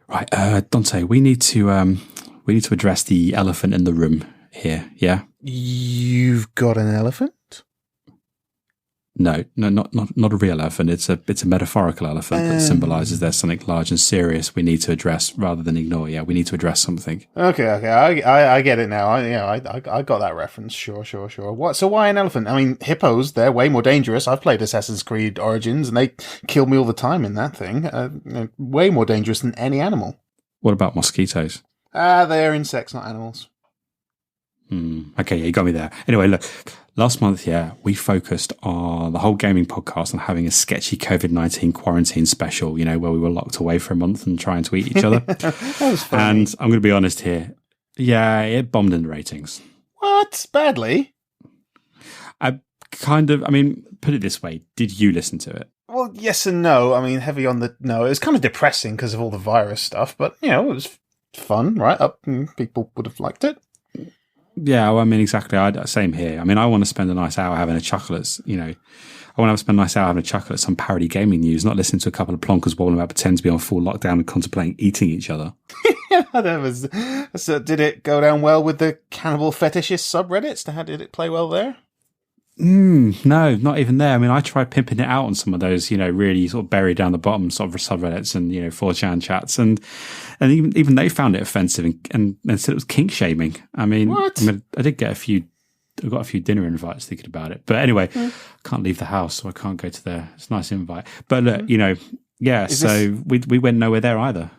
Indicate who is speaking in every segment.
Speaker 1: Right, Dante, we need to address the elephant in the room here. Yeah.
Speaker 2: You've got an elephant?
Speaker 1: No, not a real elephant. It's a metaphorical elephant that symbolises there's something large and serious we need to address rather than ignore. Yeah, we need to address something.
Speaker 2: Okay, I get it now. I got that reference. Sure. What? So why an elephant? I mean, hippos, they're way more dangerous. I've played Assassin's Creed Origins, and they kill me all the time in that thing. Way more dangerous than any animal.
Speaker 1: What about mosquitoes?
Speaker 2: They're insects, not animals.
Speaker 1: Okay, yeah, you got me there. Anyway, look, last month, we focused on the whole gaming podcast on having a sketchy COVID-19 quarantine special, where we were locked away for a month and trying to eat each other.
Speaker 2: That was funny.
Speaker 1: And I'm going to be honest here. Yeah, it bombed in the ratings.
Speaker 2: What? Badly?
Speaker 1: Put it this way. Did you listen to it?
Speaker 2: Well, yes and no. I mean, heavy on the no. It was kind of depressing because of all the virus stuff, but, it was fun, right? People would have liked it.
Speaker 1: Yeah, well, exactly. Same here. I want to spend a nice hour having a chuckle at, I want to spend a nice hour having a chuckle at some parody gaming news, not listening to a couple of plonkers warbling about pretend to be on full lockdown and contemplating eating each other.
Speaker 2: That was. So, did it go down well with the cannibal fetishist subreddits? How did it play well there?
Speaker 1: No, not even there. I tried pimping it out on some of those, really sort of buried down the bottom sort of subreddits and 4chan chats, and even they found it offensive and said it was kink shaming.
Speaker 2: What?
Speaker 1: I did get I got a few dinner invites thinking about it, but anyway, I can't leave the house, so I can't go to there. It's a nice invite, but look, we went nowhere there either.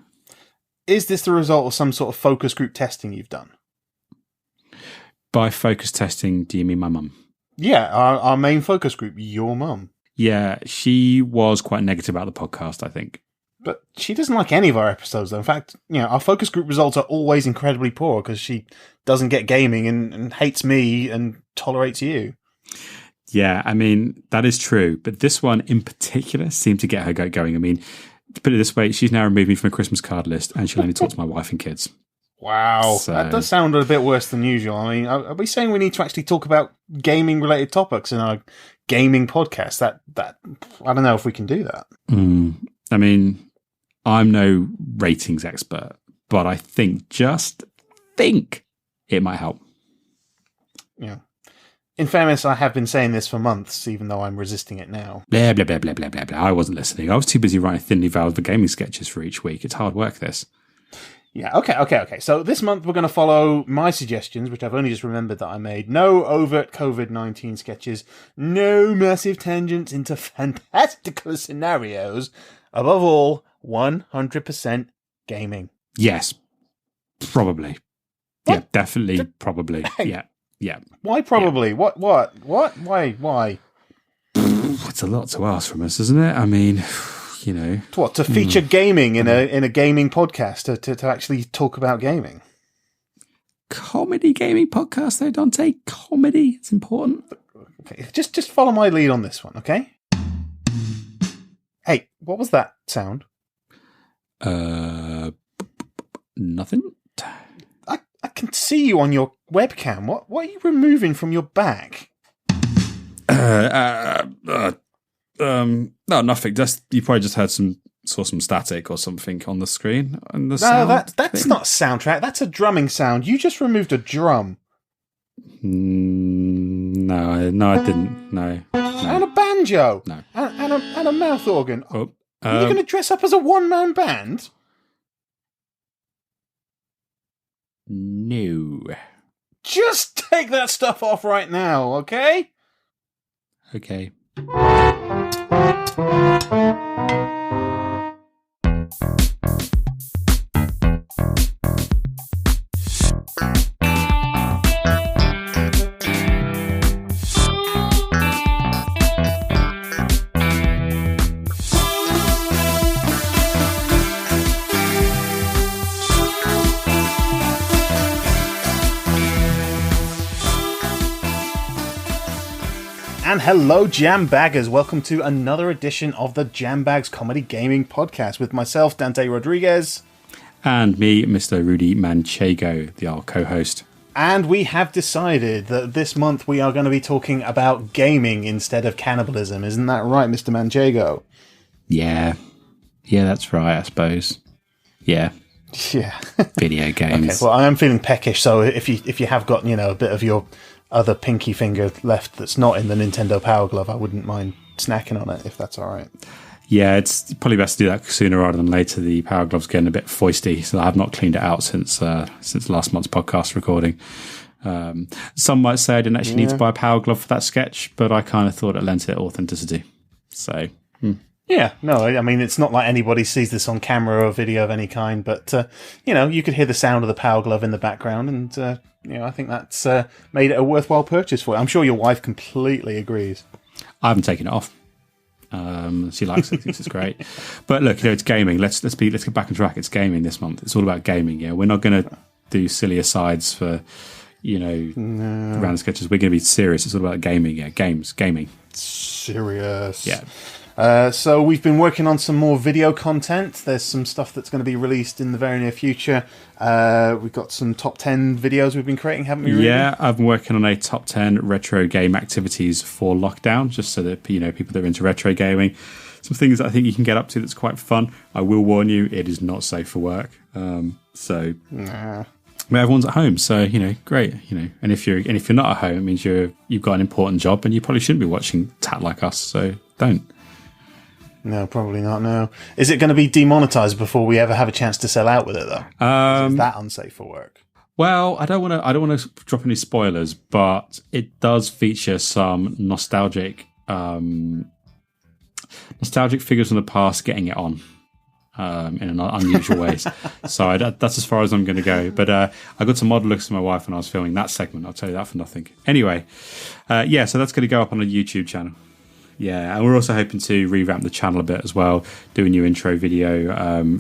Speaker 2: Is this the result of some sort of focus group testing you've done?
Speaker 1: By focus testing, do you mean my mum?
Speaker 2: Yeah, our main focus group, your mum.
Speaker 1: Yeah, she was quite negative about the podcast, I think.
Speaker 2: But she doesn't like any of our episodes, though. In fact, our focus group results are always incredibly poor because she doesn't get gaming and hates me and tolerates you.
Speaker 1: Yeah, that is true. But this one in particular seemed to get her going. To put it this way, she's now removed me from a Christmas card list and she'll only talk to my wife and kids.
Speaker 2: Wow, so, that does sound a bit worse than usual. Are we saying we need to actually talk about gaming-related topics in our gaming podcast? That I don't know if we can do that.
Speaker 1: I'm no ratings expert, but I just think it might help.
Speaker 2: Yeah. In fairness, I have been saying this for months, even though I'm resisting it now.
Speaker 1: Blah, blah, blah, blah, blah, blah, blah. I wasn't listening. I was too busy writing thinly veiled gaming sketches for each week. It's hard work, this.
Speaker 2: Yeah, okay. So this month we're going to follow my suggestions, which I've only just remembered that I made. No overt COVID-19 sketches, no massive tangents into fantastical scenarios. Above all, 100% gaming.
Speaker 1: Yes, probably. What? Yeah, definitely, probably. Yeah.
Speaker 2: Why probably? Yeah. What? Why?
Speaker 1: It's a lot to ask from us, isn't it?
Speaker 2: What, to feature gaming in a gaming podcast, to actually talk about gaming?
Speaker 1: Comedy gaming podcast, though, Dante. Comedy, it's important.
Speaker 2: Okay, just follow my lead on this one, okay? Hey, what was that sound?
Speaker 1: Nothing.
Speaker 2: I can see you on your webcam. What are you removing from your back?
Speaker 1: No, nothing. You probably just saw some static or something on the screen.
Speaker 2: No, that's not a soundtrack. That's a drumming sound. You just removed a drum.
Speaker 1: No, I didn't. No.
Speaker 2: And a banjo.
Speaker 1: No.
Speaker 2: And a mouth organ.
Speaker 1: Oh,
Speaker 2: are you going to dress up as a one-man band?
Speaker 1: No.
Speaker 2: Just take that stuff off right now, okay?
Speaker 1: Okay.
Speaker 2: And hello, Jambaggers. Welcome to another edition of the Jambags Comedy Gaming Podcast with myself, Dante Rodriguez.
Speaker 1: And me, Mr. Rudy Manchego, the co-host.
Speaker 2: And we have decided that this month we are going to be talking about gaming instead of cannibalism. Isn't that right, Mr. Manchego?
Speaker 1: Yeah, that's right, I suppose. Yeah.
Speaker 2: Yeah.
Speaker 1: Video games.
Speaker 2: Okay, well, I am feeling peckish, so if you have got, a bit of your other pinky finger left that's not in the Nintendo Power Glove, I wouldn't mind snacking on it, if that's all right.
Speaker 1: Yeah, it's probably best to do that sooner rather than later. The Power Glove's getting a bit foisty, so I have not cleaned it out since last month's podcast recording. Some might say I didn't actually need to buy a Power Glove for that sketch, but I kind of thought it lent it authenticity. So...
Speaker 2: Yeah, no, I mean, it's not like anybody sees this on camera or video of any kind, but, you could hear the sound of the Power Glove in the background, and, I think that's made it a worthwhile purchase for you. I'm sure your wife completely agrees.
Speaker 1: I haven't taken it off. She likes it, thinks it's great. But look, it's gaming. Let's get back on track. It's gaming this month. It's all about gaming, yeah. We're not going to do silly asides for, random sketches. We're going to be serious. It's all about gaming, yeah. Gaming.
Speaker 2: Serious.
Speaker 1: Yeah.
Speaker 2: So we've been working on some more video content. There's some stuff that's going to be released in the very near future. We've got some top 10 videos we've been creating, haven't we? Really?
Speaker 1: Yeah, I've been working on a top 10 retro game activities for lockdown, just so that people that are into retro gaming, some things that I think you can get up to that's quite fun. I will warn you, it is not safe for work. But everyone's at home, so great. And if you're not at home, it means you've got an important job, and you probably shouldn't be watching tat like us. So don't.
Speaker 2: No, probably not. No. Is it going to be demonetized before we ever have a chance to sell out with it, though? Is that unsafe for work?
Speaker 1: Well, I don't want to drop any spoilers, but it does feature some nostalgic figures from the past getting it on in unusual ways. So that's as far as I'm going to go. But I got some odd looks at my wife when I was filming that segment. I'll tell you that for nothing. Anyway, so that's going to go up on the YouTube channel. Yeah, and we're also hoping to revamp the channel a bit as well, do a new intro video,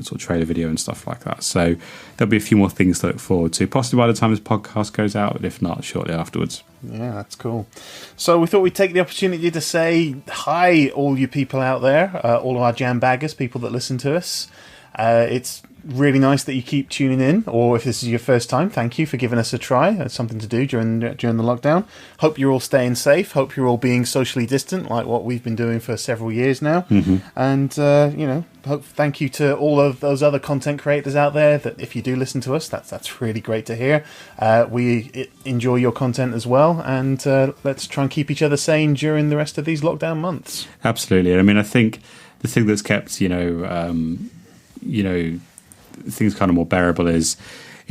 Speaker 1: sort of trailer video and stuff like that. So there'll be a few more things to look forward to, possibly by the time this podcast goes out, but if not, shortly afterwards.
Speaker 2: Yeah, that's cool. So we thought we'd take the opportunity to say hi, all you people out there, all of our Jambaggers, people that listen to us. It's really nice that you keep tuning in, or if this is your first time, thank you for giving us a try. It's something to do during the lockdown. Hope you're all staying safe. Hope you're all being socially distant, like what we've been doing for several years now. Mm-hmm. And thank you to all of those other content creators out there. That if you do listen to us, that's really great to hear. We enjoy your content as well, and let's try and keep each other sane during the rest of these lockdown months.
Speaker 1: Absolutely. I mean, I think the thing that's kept things kind of more bearable is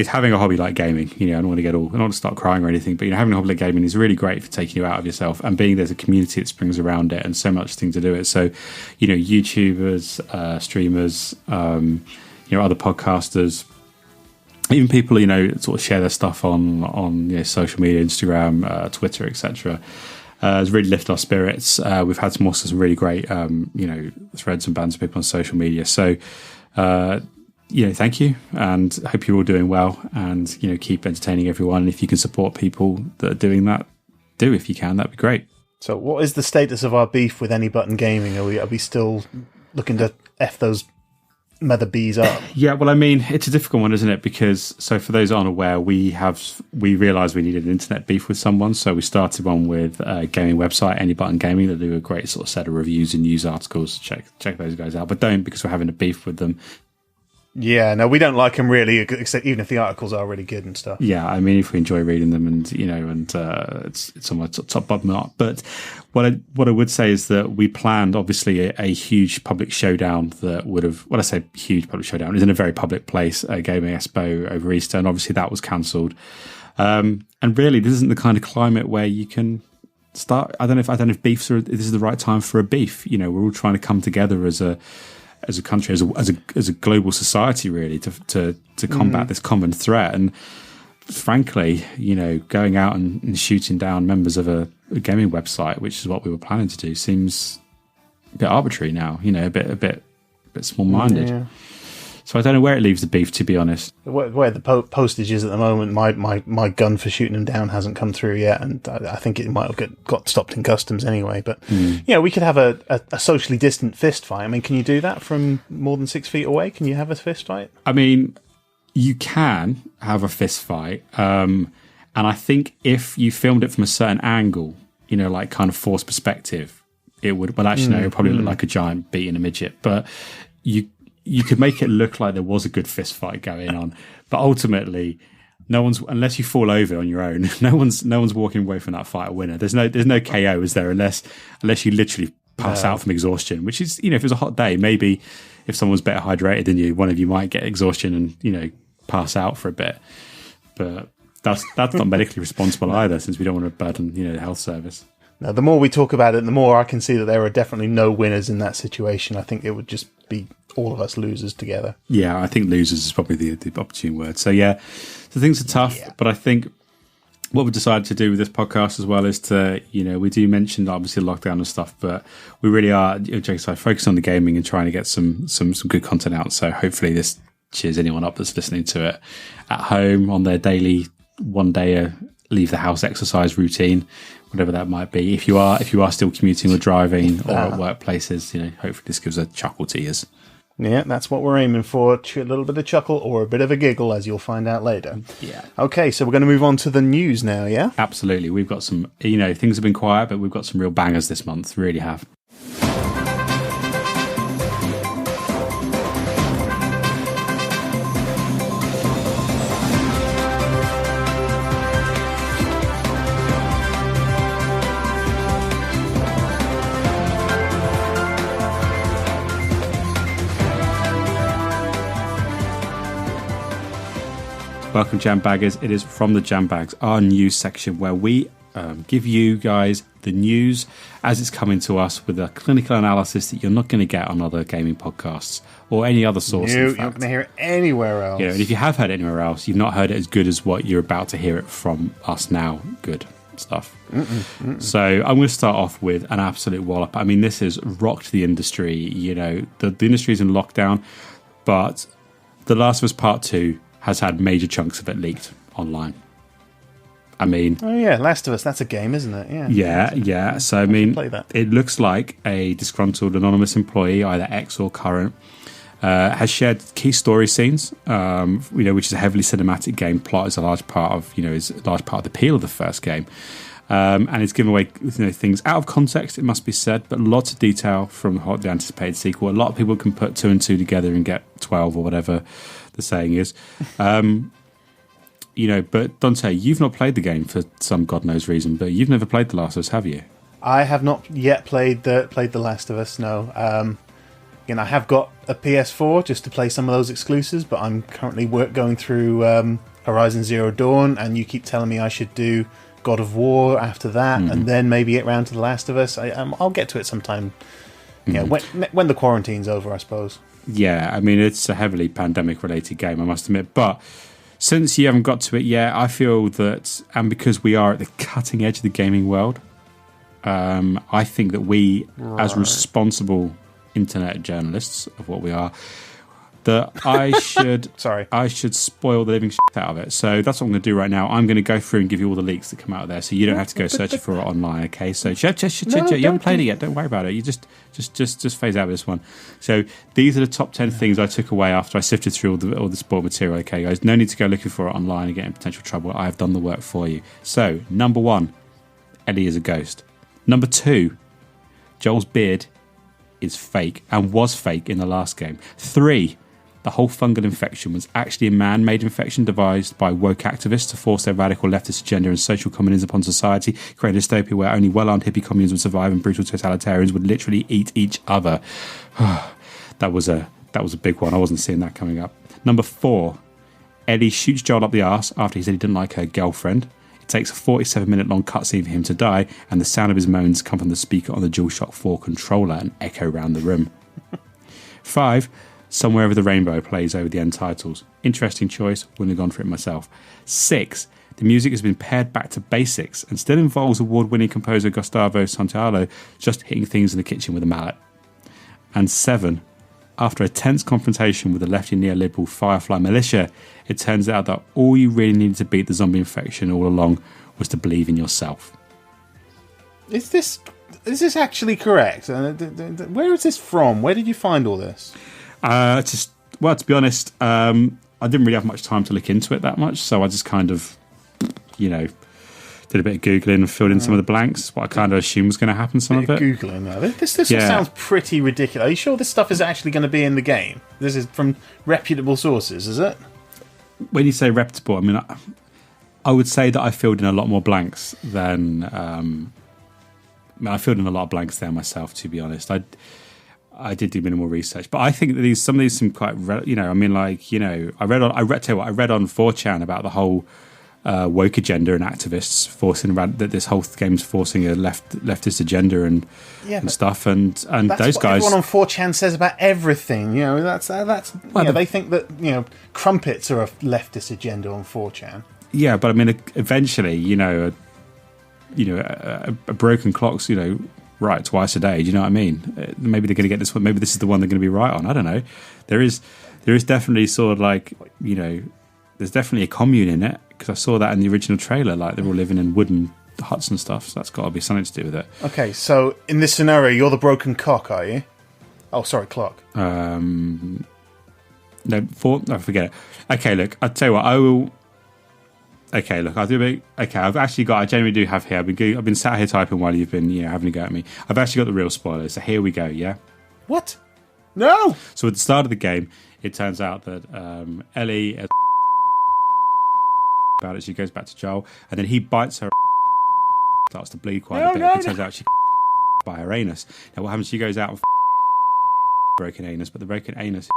Speaker 1: having a hobby like gaming. I don't want to start crying or anything, but having a hobby like gaming is really great for taking you out of yourself, and being there's a community that springs around it and so much thing to do it. So YouTubers, streamers, other podcasters, even people sort of share their stuff on social media, Instagram, Twitter, etc. Has really lifted our spirits. We've had some really great threads and bands of people on social media. So thank you, and hope you're all doing well, and keep entertaining everyone. And if you can support people that are doing that, do if you can. That'd be great. So,
Speaker 2: what is the status of our beef with Any Button Gaming? Are we still looking to F those mother bees up?
Speaker 1: Yeah, well, I mean, it's a difficult one, isn't it? Because for those unaware, we realised we needed an internet beef with someone, so we started one with a gaming website, Any Button Gaming, that do a great sort of set of reviews and news articles. Check those guys out, but don't, because we're having a beef with them.
Speaker 2: Yeah, no, we don't like them really, except even if the articles are really good and stuff.
Speaker 1: Yeah, I mean, if we enjoy reading them, and it's on my top bottom up. But what I would say is that we planned, obviously, a huge public showdown that would have. When I say huge public showdown, it was in a very public place, a gaming expo over Easter, and obviously that was cancelled. And really, this isn't the kind of climate where you can start. I don't know if beefs are. This is the right time for a beef. We're all trying to come together as a country, as a global society, really, to combat this common threat. And frankly, going out and shooting down members of a gaming website, which is what we were planning to do, seems a bit arbitrary now. A bit small-minded. Yeah. So I don't know where it leaves the beef, to be honest.
Speaker 2: Where the postage is at the moment, my gun for shooting them down hasn't come through yet, and I think it might have got stopped in customs anyway. But we could have a socially distant fist fight. I mean, can you do that from more than 6 feet away? Can you have a fist fight?
Speaker 1: I mean, you can have a fist fight, and I think if you filmed it from a certain angle, like kind of forced perspective, it would. Well, actually, no, it would probably look like a giant beating a midget, but you could make it look like there was a good fist fight going on, but ultimately, no one's, unless you fall over on your own, no one's walking away from that fight a winner. There's no KO, is there? Unless you literally pass out from exhaustion, which is, if it was a hot day, maybe if someone's better hydrated than you, one of you might get exhaustion and pass out for a bit. But that's not medically responsible either, since we don't want to burden the health service.
Speaker 2: Now, the more we talk about it, the more I can see that there are definitely no winners in that situation. I think it would just be all of us losers together.
Speaker 1: Yeah, I think losers is probably the opportune word. So yeah, so things are tough, but I think what we decided to do with this podcast as well is to, we do mention obviously lockdown and stuff, but we really are, focusing on the gaming and trying to get some good content out. So hopefully this cheers anyone up that's listening to it at home on their daily one day leave the house exercise routine, whatever that might be. If you are still commuting or driving or at workplaces, hopefully this gives a chuckle to you.
Speaker 2: Yeah, that's what we're aiming for. A little bit of chuckle or a bit of a giggle, as you'll find out later.
Speaker 1: Yeah.
Speaker 2: Okay, so we're going to move on to the news now, yeah?
Speaker 1: Absolutely. We've got some, things have been quiet, but we've got some real bangers this month. Really have. Welcome, Jambaggers. It is From the Jambags, our news section where we give you guys the news as it's coming to us with a clinical analysis that you're not going to get on other gaming podcasts or any other source.
Speaker 2: You're not going to hear it anywhere else.
Speaker 1: And if you have heard it anywhere else, you've not heard it as good as what you're about to hear it from us now. Good stuff. So I'm going to start off with an absolute wallop. I mean, this has rocked the industry. The industry's in lockdown, but The Last of Us Part 2 has had major chunks of it leaked online. I mean...
Speaker 2: Oh, yeah, Last of Us, that's a game, isn't it?
Speaker 1: Yeah. So, I mean, it looks like a disgruntled anonymous employee, either ex or current, has shared key story scenes, which is a heavily cinematic game. Plot is a large part of, the appeal of the first game. And it's given away things out of context, it must be said, but lots of detail from the anticipated sequel. A lot of people can put 2 and 2 together and get 12 or whatever the saying is. But Dante, you've not played the game for some God knows reason, but you've never played The Last of Us, have you?
Speaker 2: I have not yet played The Last of Us, no. I have got a PS4 just to play some of those exclusives, but I'm currently going through Horizon Zero Dawn, and you keep telling me I should do God of War after that, and then maybe get round to The Last of Us. I'll get to it sometime. When the quarantine's over, I suppose.
Speaker 1: Yeah, I mean, it's a heavily pandemic-related game, I must admit. But since you haven't got to it yet, I feel that, and because we are at the cutting edge of the gaming world, I think that we, as responsible internet journalists of what we are, that I should I should spoil the living shit out of it. So that's what I'm going to do right now. I'm going to go through and give you all the leaks that come out of there, so you don't have to go searching for it online. Okay? So you haven't played it yet. Don't worry about it. You just phase out of this one. So these are the top 10 things I took away after I sifted through all the sport material. Okay, guys, no need to go looking for it online and get in potential trouble. I have done the work for you. So number 1, Ellie is a ghost. Number 2, Joel's beard is fake and was fake in the last game. 3, the whole fungal infection was actually a man-made infection devised by woke activists to force their radical leftist agenda and social communism upon society, create a dystopia where only well-armed hippie communes would survive and brutal totalitarians would literally eat each other. That was a big one. I wasn't seeing that coming up. Number 4, Ellie shoots Joel up the arse after he said he didn't like her girlfriend. It takes a 47-minute long cutscene for him to die, and the sound of his moans come from the speaker on the DualShock 4 controller and echo around the room. 5, Somewhere Over the Rainbow plays over the end titles. Interesting choice, wouldn't have gone for it myself. 6, the music has been pared back to basics and still involves award-winning composer Gustavo Santaolalla just hitting things in the kitchen with a mallet. And 7, after a tense confrontation with the lefty neoliberal Firefly militia, it turns out that all you really needed to beat the zombie infection all along was to believe in yourself.
Speaker 2: Is this actually correct? Where is this from? Where did you find all this?
Speaker 1: To be honest, I didn't really have much time to look into it that much, so I just kind of, did a bit of Googling and filled in some of the blanks, what I kind of assumed was going to happen, some of it.
Speaker 2: Googling now. This all sounds pretty ridiculous. Are you sure this stuff is actually going to be in the game? This is from reputable sources, is it?
Speaker 1: When you say reputable, I mean, I would say that I filled in a lot more blanks than... I filled in a lot of blanks there myself, to be honest. I did do minimal research, but I think that some of these seem quite, I read on 4chan about the whole woke agenda and activists forcing around that this whole game's forcing a leftist agenda and stuff, and
Speaker 2: that's
Speaker 1: those
Speaker 2: what
Speaker 1: guys.
Speaker 2: Everyone on 4chan says about everything. They think that crumpets are a leftist agenda on 4chan.
Speaker 1: Yeah, but I mean, eventually, a broken clock's right twice a day. Do you know what I mean? Maybe they're going to get this one. Maybe this is the one they're going to be right on. I don't know. There is definitely sort of like there's definitely a commune in it, because I saw that in the original trailer. Like they're all living in wooden huts and stuff. So that's got to be something to do with it.
Speaker 2: Okay, so in this scenario, you're the broken cock, are you? Oh, sorry, clock.
Speaker 1: No, forget it. Okay, look, I'll tell you what. I will. Okay, look, I'll do a bit. Okay, I genuinely do have here. I've been sat here typing while you've been, having a go at me. I've actually got the real spoilers. So here we go. Yeah.
Speaker 2: What? No.
Speaker 1: So at the start of the game, it turns out that Ellie about it. She goes back to Joel, and then he bites her. Starts to bleed quite a bit. It turns out she by her anus. Now what happens? She goes out and broken anus, but the broken anus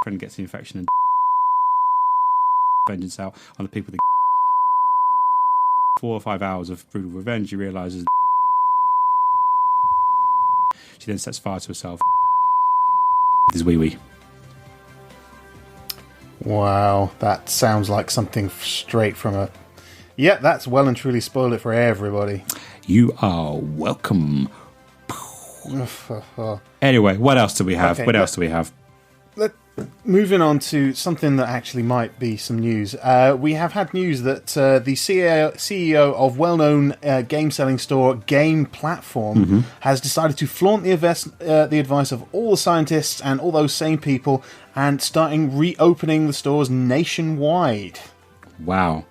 Speaker 1: friend gets the infection and vengeance out on the people that 4 or 5 hours of brutal revenge. She realises she then sets fire to herself with his wee-wee.
Speaker 2: Wow, that sounds like something straight from a... Yeah, that's well and truly spoiled it for everybody.
Speaker 1: You are welcome. Anyway, what else do we have?
Speaker 2: Moving on to something that actually might be some news. We have had news that the CEO of well-known game-selling store Game Platform has decided to flaunt the advice of all the scientists and all those same people and starting reopening the stores nationwide.
Speaker 1: Wow.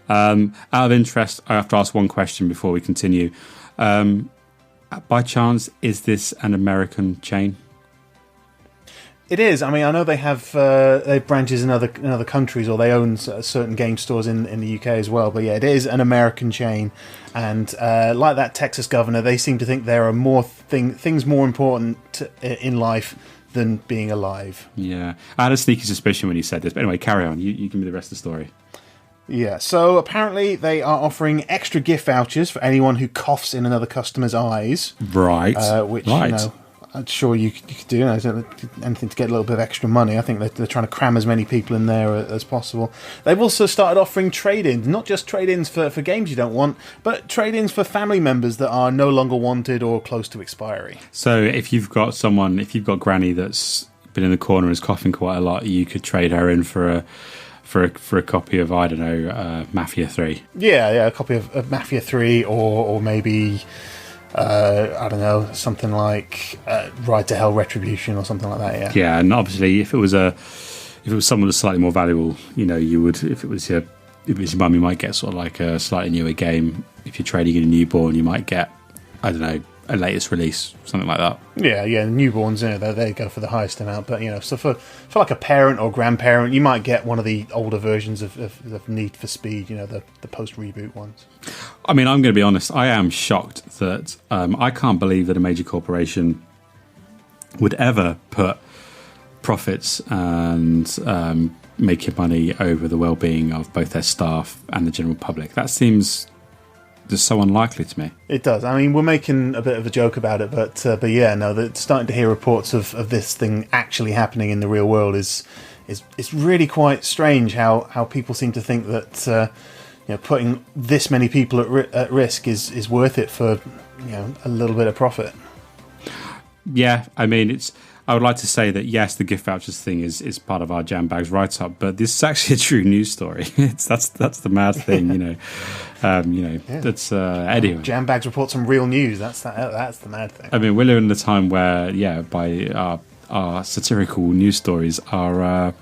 Speaker 1: Out of interest, I have to ask one question before we continue. By chance, is this an American chain?
Speaker 2: It is. I mean, I know they have branches in other countries, or they own certain game stores in the UK as well. But yeah, it is an American chain, and like that Texas governor, they seem to think there are more things more important in life than being alive.
Speaker 1: Yeah, I had a sneaky suspicion when you said this. But anyway, carry on. You give me the rest of the story.
Speaker 2: Yeah, so apparently they are offering extra gift vouchers for anyone who coughs in another customer's eyes.
Speaker 1: Right.
Speaker 2: Right. I'm sure you could do anything to get a little bit of extra money. I think they're trying to cram as many people in there as possible. They've also started offering trade-ins, not just trade-ins for games you don't want, but trade-ins for family members that are no longer wanted or close to expiry.
Speaker 1: So if you've got Granny that's been in the corner and is coughing quite a lot, you could trade her in for a copy of, I don't know, Mafia 3.
Speaker 2: Yeah, a copy of Mafia 3 or maybe... I don't know, something like Ride to Hell Retribution or something like that.
Speaker 1: Yeah, and obviously if it was someone that's slightly more valuable, you would, if it was your mum, you might get sort of like a slightly newer game. If you're trading in a newborn, you might get, I don't know, a latest release, something like that. Yeah,
Speaker 2: newborns, they go for the highest amount, but so for like a parent or grandparent, you might get one of the older versions of Need for Speed, the post reboot ones.
Speaker 1: I mean, I'm going to be honest, I am shocked that I can't believe that a major corporation would ever put profits and making money over the well-being of both their staff and the general public. That seems just so unlikely to me.
Speaker 2: It does. I mean, we're making a bit of a joke about it, but yeah, no, starting to hear reports of this thing actually happening in the real world is really quite strange. How people seem to think that putting this many people at risk is worth it for a little bit of profit.
Speaker 1: Yeah, I mean, I would like to say that yes, the gift vouchers thing is part of our Jambags write-up, but this is actually a true news story. That's the mad thing, That's anyway.
Speaker 2: Jambags report some real news. That's the mad thing.
Speaker 1: I mean, we're living in a time where, by our satirical news stories are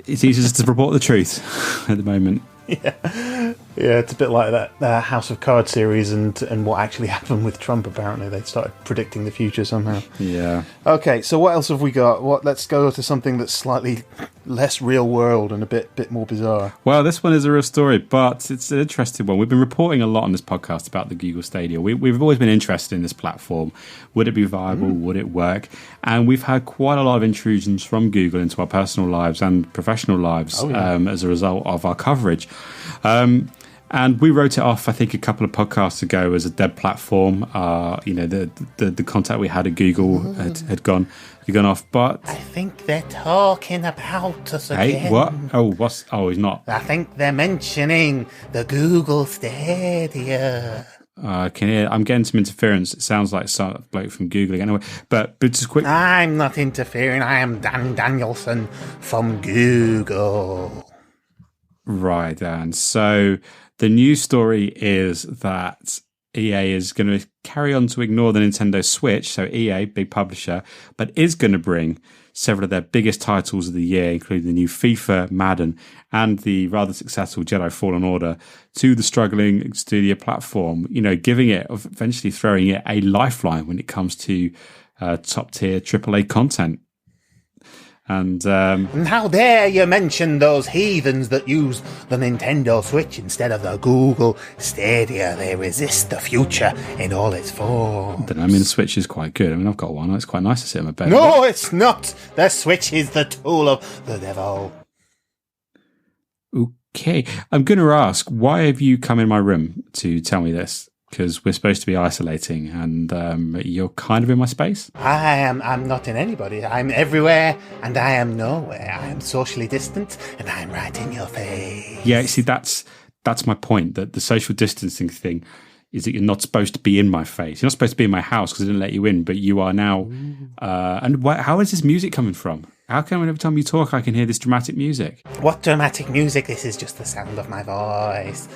Speaker 1: It's easier just to report the truth at the moment.
Speaker 2: Yeah, it's a bit like that House of Cards series and what actually happened with Trump. Apparently, they started predicting the future somehow.
Speaker 1: Yeah.
Speaker 2: Okay, so what else have we got? Let's go to something that's slightly less real world and a bit more bizarre.
Speaker 1: Well, this one is a real story, but it's an interesting one. We've been reporting a lot on this podcast about the Google Stadia. We've always been interested in this platform. Would it be viable? Would it work? And we've had quite a lot of intrusions from Google into our personal lives and professional lives as a result of our coverage. And we wrote it off, I think, a couple of podcasts ago as a dead platform. The contact we had at Google had gone off. But
Speaker 2: I think they're talking about us again.
Speaker 1: Hey, what? Oh, he's not.
Speaker 2: I think they're mentioning the Google Stadia.
Speaker 1: I can hear. I'm getting some interference. It sounds like some bloke from Google anyway. But just quick.
Speaker 2: I'm not interfering. I am Dan Danielson from Google.
Speaker 1: Right, Dan. So the news story is that EA is going to carry on to ignore the Nintendo Switch, so EA, big publisher, but is going to bring several of their biggest titles of the year, including the new FIFA, Madden, and the rather successful Jedi Fallen Order, to the struggling Stadia platform, giving it, eventually throwing it a lifeline when it comes to top-tier AAA content. And
Speaker 2: how dare you mention those heathens that use the Nintendo Switch instead of the Google Stadia? They resist the future in all its forms.
Speaker 1: I mean, the Switch is quite good. I mean, I've got one. It's quite nice to sit in my bed.
Speaker 2: No, it's not. The Switch is the tool of the devil.
Speaker 1: Okay. I'm going to ask, why have you come in my room to tell me this? Because we're supposed to be isolating, and you're kind of in my space.
Speaker 2: I'm not in anybody. I'm everywhere, and I am nowhere. I am socially distant, and I'm right in your face.
Speaker 1: Yeah, see, that's my point. That the social distancing thing is that you're not supposed to be in my face. You're not supposed to be in my house because I didn't let you in, but you are now. How is this music coming from? How come every time you talk, I can hear this dramatic music?
Speaker 2: What dramatic music? This is just the sound of my voice.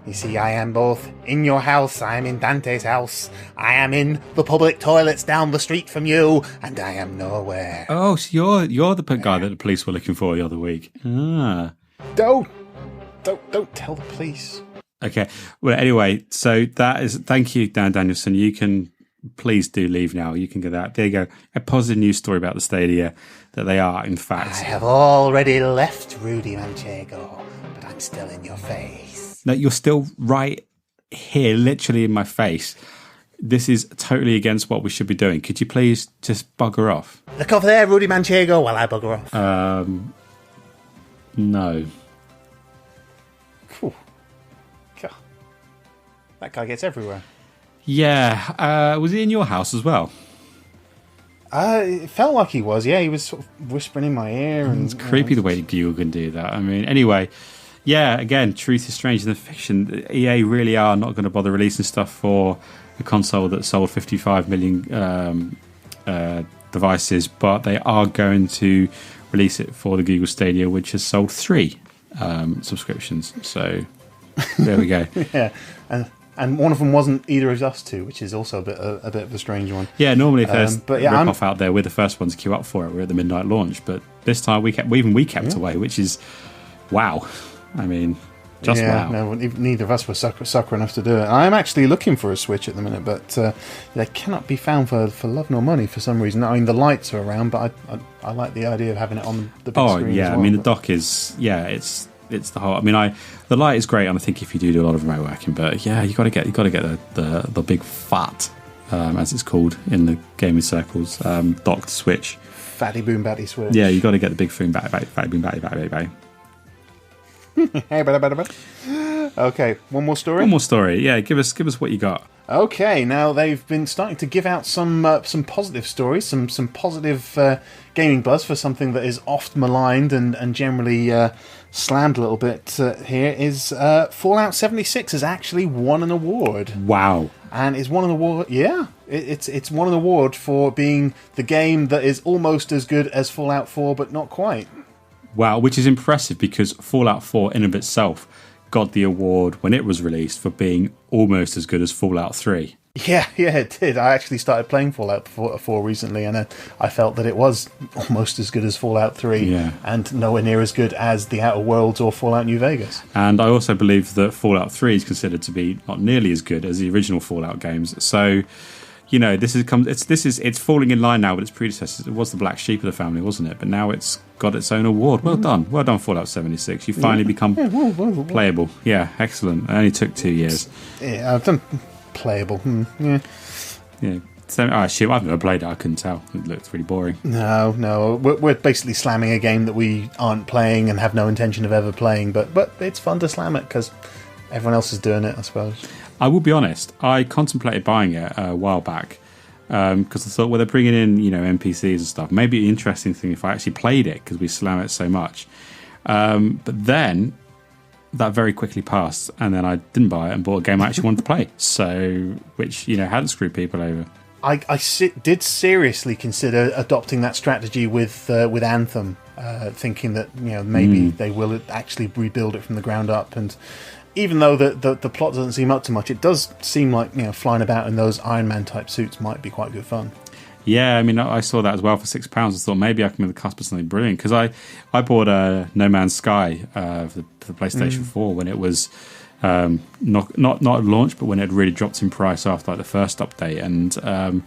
Speaker 2: You see, I am both in your house, I am in Dante's house, I am in the public toilets down the street from you, and I am nowhere.
Speaker 1: Oh, so you're the guy that the police were looking for the other week. Ah.
Speaker 2: Don't tell the police.
Speaker 1: Okay. Well, anyway, so that is. Thank you, Dan Danielson. You can please do leave now. You can get that. There you go. A positive news story about the Stadia that they are, in fact.
Speaker 2: I have already left Rudy Manchego, but I'm still in your face.
Speaker 1: No, you're still right here, literally in my face. This is totally against what we should be doing. Could you please just bugger off?
Speaker 2: Look over there, Rudy Manchego, while I bugger off.
Speaker 1: No.
Speaker 2: Whew. God. That guy gets everywhere.
Speaker 1: Yeah. Was he in your house as well?
Speaker 2: It felt like he was, yeah. He was sort of whispering in my ear. And
Speaker 1: it's creepy the way Google can do that. I mean, anyway... Yeah, again, truth is stranger than fiction. EA really are not going to bother releasing stuff for a console that sold 55 million devices, but they are going to release it for the Google Stadia, which has sold 3 subscriptions. So there we go.
Speaker 2: Yeah, and one of them wasn't either of us two, which is also a bit of a strange one.
Speaker 1: Yeah, normally if there's a rip-off out there, we're the first ones to queue up for it. We're at the midnight launch, but this time we kept away, which is wow. I mean, wow.
Speaker 2: No, neither of us were sucker enough to do it. I'm actually looking for a Switch at the minute, but they cannot be found for love nor money for some reason. I mean, the lights are around, but I like the idea of having it on the big screen. Oh, yeah. As well,
Speaker 1: I mean, the dock is, it's the whole. I mean, the light is great, and I think if you do a lot of remote working, but yeah, you got to get the big fat, as it's called in the gaming circles, docked Switch.
Speaker 2: Fatty boom batty Switch.
Speaker 1: Yeah, you got to get the big boom batty.
Speaker 2: Okay, one more story.
Speaker 1: Yeah, give us what you got.
Speaker 2: Okay, now they've been starting to give out some positive stories, some positive gaming buzz for something that is oft maligned and generally slammed a little bit. Here is Fallout 76 has actually won an award.
Speaker 1: Wow!
Speaker 2: And it's won an award. Yeah, it's won an award for being the game that is almost as good as Fallout 4, but not quite.
Speaker 1: Wow, which is impressive because Fallout 4 in and of itself got the award when it was released for being almost as good as Fallout 3.
Speaker 2: Yeah, yeah, it did. I actually started playing Fallout 4 recently, and I felt that it was almost as good as Fallout 3,
Speaker 1: Yeah.
Speaker 2: and nowhere near as good as The Outer Worlds or Fallout New Vegas.
Speaker 1: And I also believe that Fallout 3 is considered to be not nearly as good as the original Fallout games. So, you know, it's falling in line now with its predecessors. It was the black sheep of the family, wasn't it? But now it's got its own award. Well done, Fallout 76. You finally become playable. Yeah, excellent. It only took 2 years.
Speaker 2: Yeah, I've done playable. Yeah.
Speaker 1: Yeah. So, shit, I've never played it. I couldn't tell. It looked really boring.
Speaker 2: No, we're basically slamming a game that we aren't playing and have no intention of ever playing. But it's fun to slam it because everyone else is doing it, I suppose.
Speaker 1: I will be honest. I contemplated buying it a while back because I thought, well, they're bringing in, you know, NPCs and stuff. Maybe an interesting thing if I actually played it because we slam it so much. But then that very quickly passed, and then I didn't buy it and bought a game I actually wanted to play. So, which, you know, hadn't screwed people over.
Speaker 2: I did seriously consider adopting that strategy with Anthem, thinking that, you know, maybe they will actually rebuild it from the ground up. And even though the plot doesn't seem up to much, it does seem like, you know, flying about in those Iron Man type suits might be quite good fun.
Speaker 1: Yeah, I mean, I saw that as well for £6. I thought maybe I can be the cusp of something brilliant because I bought No Man's Sky for the PlayStation 4 when it was not at launch, but when it had really dropped in price after like the first update, and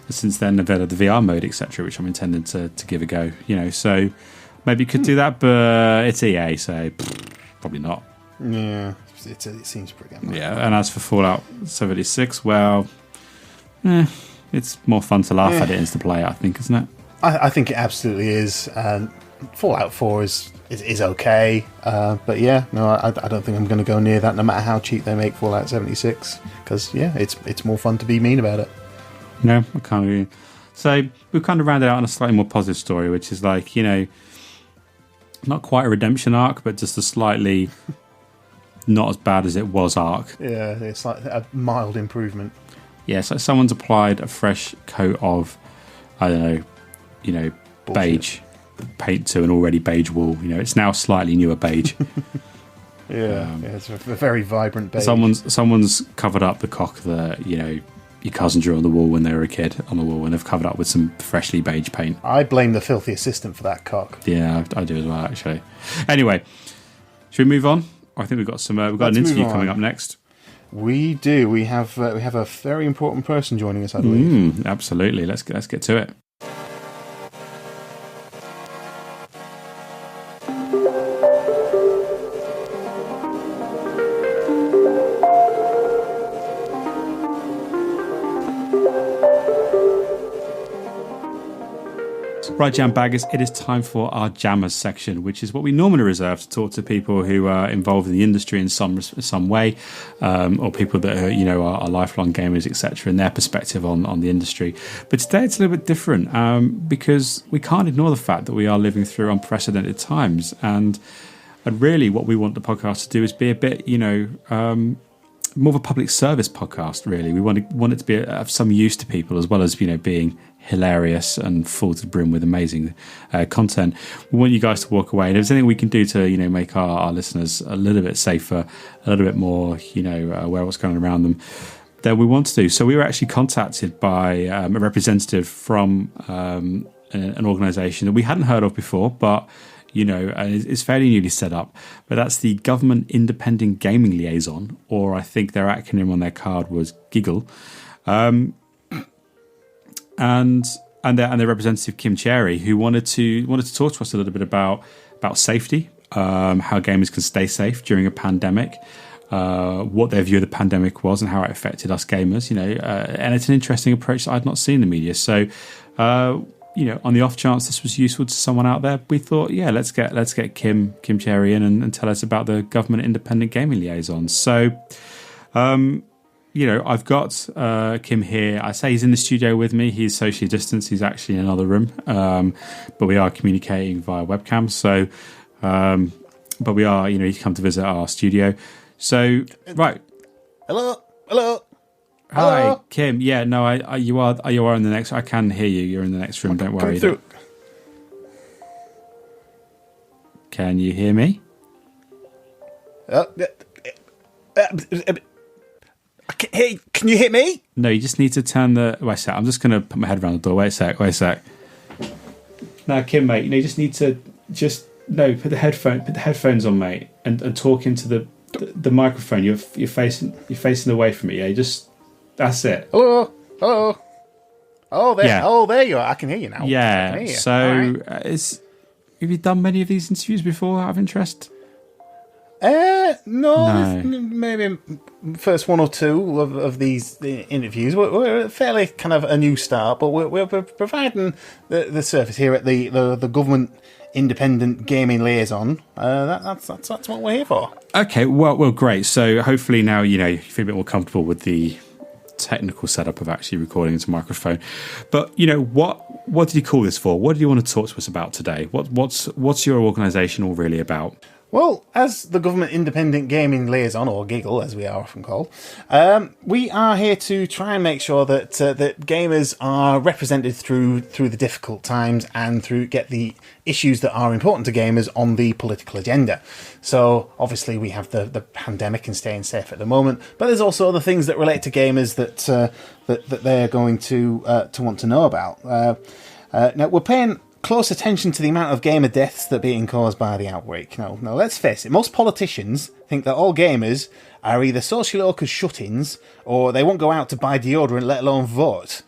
Speaker 1: since then they've added the VR mode, etc., which I'm intending to give a go. You know, so maybe you could do that, but it's EA, so probably not.
Speaker 2: Yeah, it seems pretty good.
Speaker 1: Yeah, and as for Fallout 76, well, it's more fun to laugh at it than to play it, I think, isn't it?
Speaker 2: I think it absolutely is. Fallout 4 is okay, but yeah, no, I don't think I'm going to go near that, no matter how cheap they make Fallout 76, because yeah, it's more fun to be mean about it.
Speaker 1: No, I can't agree. So we've kind of rounded out on a slightly more positive story, which is like, you know, not quite a redemption arc, but just a slightly not as bad as it was arc.
Speaker 2: Yeah, it's like a mild improvement.
Speaker 1: Yeah, so someone's applied a fresh coat of, I don't know, you know,
Speaker 2: Bullshit.
Speaker 1: beige paint to an already beige wall. You know, it's now slightly newer beige.
Speaker 2: Yeah, it's a very vibrant beige.
Speaker 1: Someone's covered up the cock that, you know, your cousin drew on the wall when they were a kid on the wall, and they've covered up with some freshly beige paint.
Speaker 2: I blame the filthy assistant for that cock.
Speaker 1: Yeah, I do as well, actually. Anyway, should we move on? I think we've got an interview coming up next.
Speaker 2: We do. We have a very important person joining us, I believe.
Speaker 1: Absolutely. Let's get to it. Right, Jambaggers, it is time for our Jammers section, which is what we normally reserve to talk to people who are involved in the industry in some way, or people that are, you know, are lifelong gamers, etc., and their perspective on the industry. But today it's a little bit different because we can't ignore the fact that we are living through unprecedented times, and really what we want the podcast to do is be a bit, you know, more of a public service podcast. Really, we want it to be of some use to people, as well as, you know, being hilarious and full to the brim with amazing content. We want you guys to walk away, and if there's anything we can do to, you know, make our listeners a little bit safer, a little bit more, you know, aware of what's going on around them, then we want to do. So we were actually contacted by a representative from an organisation that we hadn't heard of before, but, you know, it's fairly newly set up. But that's the Government Independent Gaming Liaison, or I think their acronym on their card was GIGGLE. And their representative Kim Cherry, who wanted to talk to us a little bit about safety, how gamers can stay safe during a pandemic, what their view of the pandemic was, and how it affected us gamers. You know, and it's an interesting approach that I'd not seen in the media. So, you know, on the off chance this was useful to someone out there, we thought, yeah, let's get Kim Cherry in and tell us about the Government Independent Gaming Liaison. So, you know, I've got Kim here. I say he's in the studio with me. He's socially distanced. He's actually in another room, but we are communicating via webcam. So, but we are, you know, he's come to visit our studio. So, right.
Speaker 2: Hello.
Speaker 1: Hi,
Speaker 2: Hello?
Speaker 1: Kim. Yeah, no, you are in the next. I can hear you. You're in the next room. Don't worry. Can you hear me?
Speaker 2: I Hey, can you hit me?
Speaker 1: No, you just need to turn the... Wait a sec. I'm just going to put my head around the door. Wait a sec. Now, Kim, mate, you just need to put the headphones on, mate, and talk into the microphone. You're facing away from it. Yeah, that's it.
Speaker 2: Hello. Oh, there.
Speaker 1: Yeah.
Speaker 2: Oh, there you are. I can hear you now.
Speaker 1: Yeah.
Speaker 2: Hear you.
Speaker 1: So,
Speaker 2: right.
Speaker 1: Have you done many of these interviews before out of interest?
Speaker 2: No. Maybe first one or two of these interviews. We're fairly kind of a new start, but we're providing the service here at the government independent gaming liaison. That's what we're here for.
Speaker 1: Okay, well, great. So hopefully now you feel a bit more comfortable with the technical setup of actually recording into a microphone. But what did you call this for? What do you want to talk to us about today? What's your organisation all really about?
Speaker 2: Well, as the Government Independent Gaming Liaison, or GIGGLE as we are often called, we are here to try and make sure that gamers are represented through the difficult times and get the issues that are important to gamers on the political agenda. So obviously we have the pandemic and staying safe at the moment, but there's also other things that relate to gamers that they're going to want to know about. Now we're paying close attention to the amount of gamer deaths that are being caused by the outbreak. Now, let's face it, most politicians think that all gamers are either social workers shut-ins, or they won't go out to buy deodorant, let alone vote,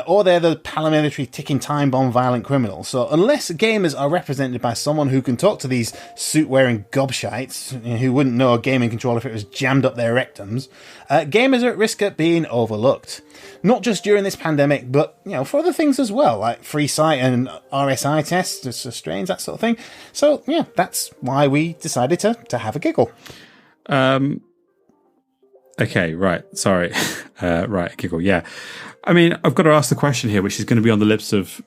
Speaker 2: or they're the paramilitary ticking time bomb violent criminals. So unless gamers are represented by someone who can talk to these suit-wearing gobshites who wouldn't know a gaming controller if it was jammed up their rectums, gamers are at risk of being overlooked. Not just during this pandemic, but for other things as well, like free site and RSI tests, just strains, that sort of thing. So yeah, that's why we decided to have a giggle.
Speaker 1: Okay, right. Sorry. Right, giggle. Yeah. I mean, I've got to ask the question here, which is going to be on the lips of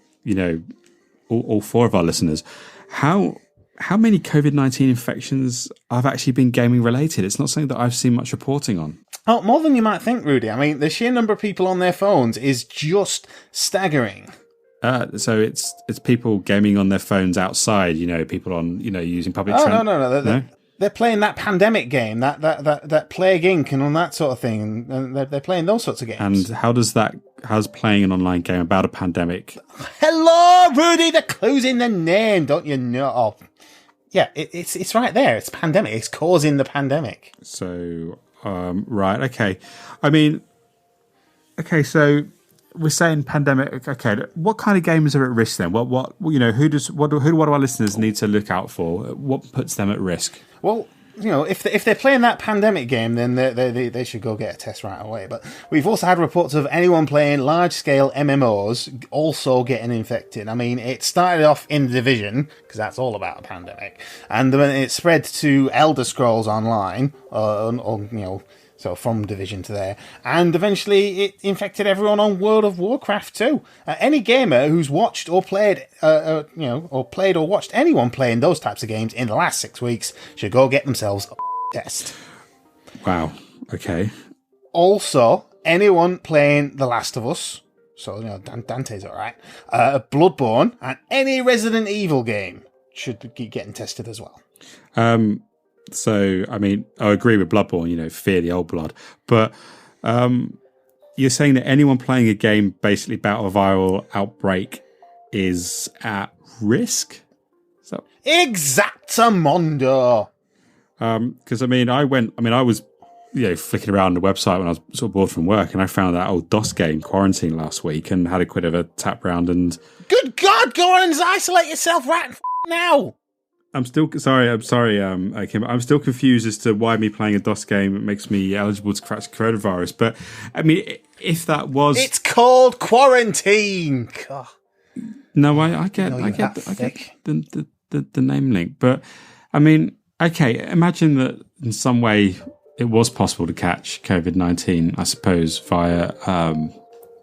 Speaker 1: all four of our listeners. How many COVID-19 infections have actually been gaming related? It's not something that I've seen much reporting on.
Speaker 2: Oh, more than you might think, Rudy. I mean, the sheer number of people on their phones is just staggering.
Speaker 1: So it's people gaming on their phones outside. People on using public.
Speaker 2: No. They're playing that pandemic game, that Plague Inc. and on that sort of thing, and they're playing those sorts of games.
Speaker 1: And how's playing an online game about a pandemic?
Speaker 2: Hello, Rudy. They're closing the name, don't you know? Oh, yeah, it's right there. It's pandemic. It's causing the pandemic.
Speaker 1: So. Right. Okay. I mean, okay. So we're saying pandemic. Okay. What kind of gamers are at risk then? What who do our listeners need to look out for? What puts them at risk?
Speaker 2: Well, if they're playing that pandemic game, then they should go get a test right away. But we've also had reports of anyone playing large-scale MMOs also getting infected. I mean, it started off in The Division, because that's all about a pandemic, and then it spread to Elder Scrolls Online, so from Division to there, and eventually it infected everyone on World of Warcraft too. Any gamer who's watched or played, or watched anyone playing those types of games in the last 6 weeks should go get themselves a test.
Speaker 1: Wow. Okay.
Speaker 2: Also, anyone playing The Last of Us, so Dante's all right, Bloodborne, and any Resident Evil game should be getting tested as well.
Speaker 1: So, I mean, I agree with Bloodborne, fear the old blood. But you're saying that anyone playing a game basically about a viral outbreak is at risk? So,
Speaker 2: Exactamundo!
Speaker 1: Because, I was flicking around the website when I was sort of bored from work, and I found that old DOS game, Quarantine, last week, and had a bit of a tap round and...
Speaker 2: Good God, go on and isolate yourself right now!
Speaker 1: I'm sorry, Kim. I'm still confused as to why me playing a DOS game makes me eligible to catch coronavirus. But I mean, if that was,
Speaker 2: it's called Quarantine. God.
Speaker 1: No, I get the name link. But I mean, okay, imagine that in some way it was possible to catch COVID-19, I suppose, via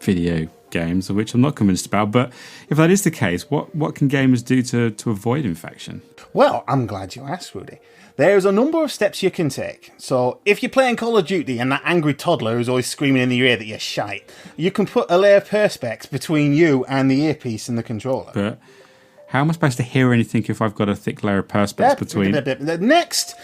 Speaker 1: video games, of which I'm not convinced about. But if that is the case, what can gamers do to avoid infection?
Speaker 2: Well, I'm glad you asked, Rudy. There's a number of steps you can take. So if you're playing Call of Duty and that angry toddler is always screaming in your ear that you're shite, you can put a layer of perspex between you and the earpiece and the controller.
Speaker 1: But how am I supposed to hear anything if I've got a thick layer of perspex between?
Speaker 2: Next,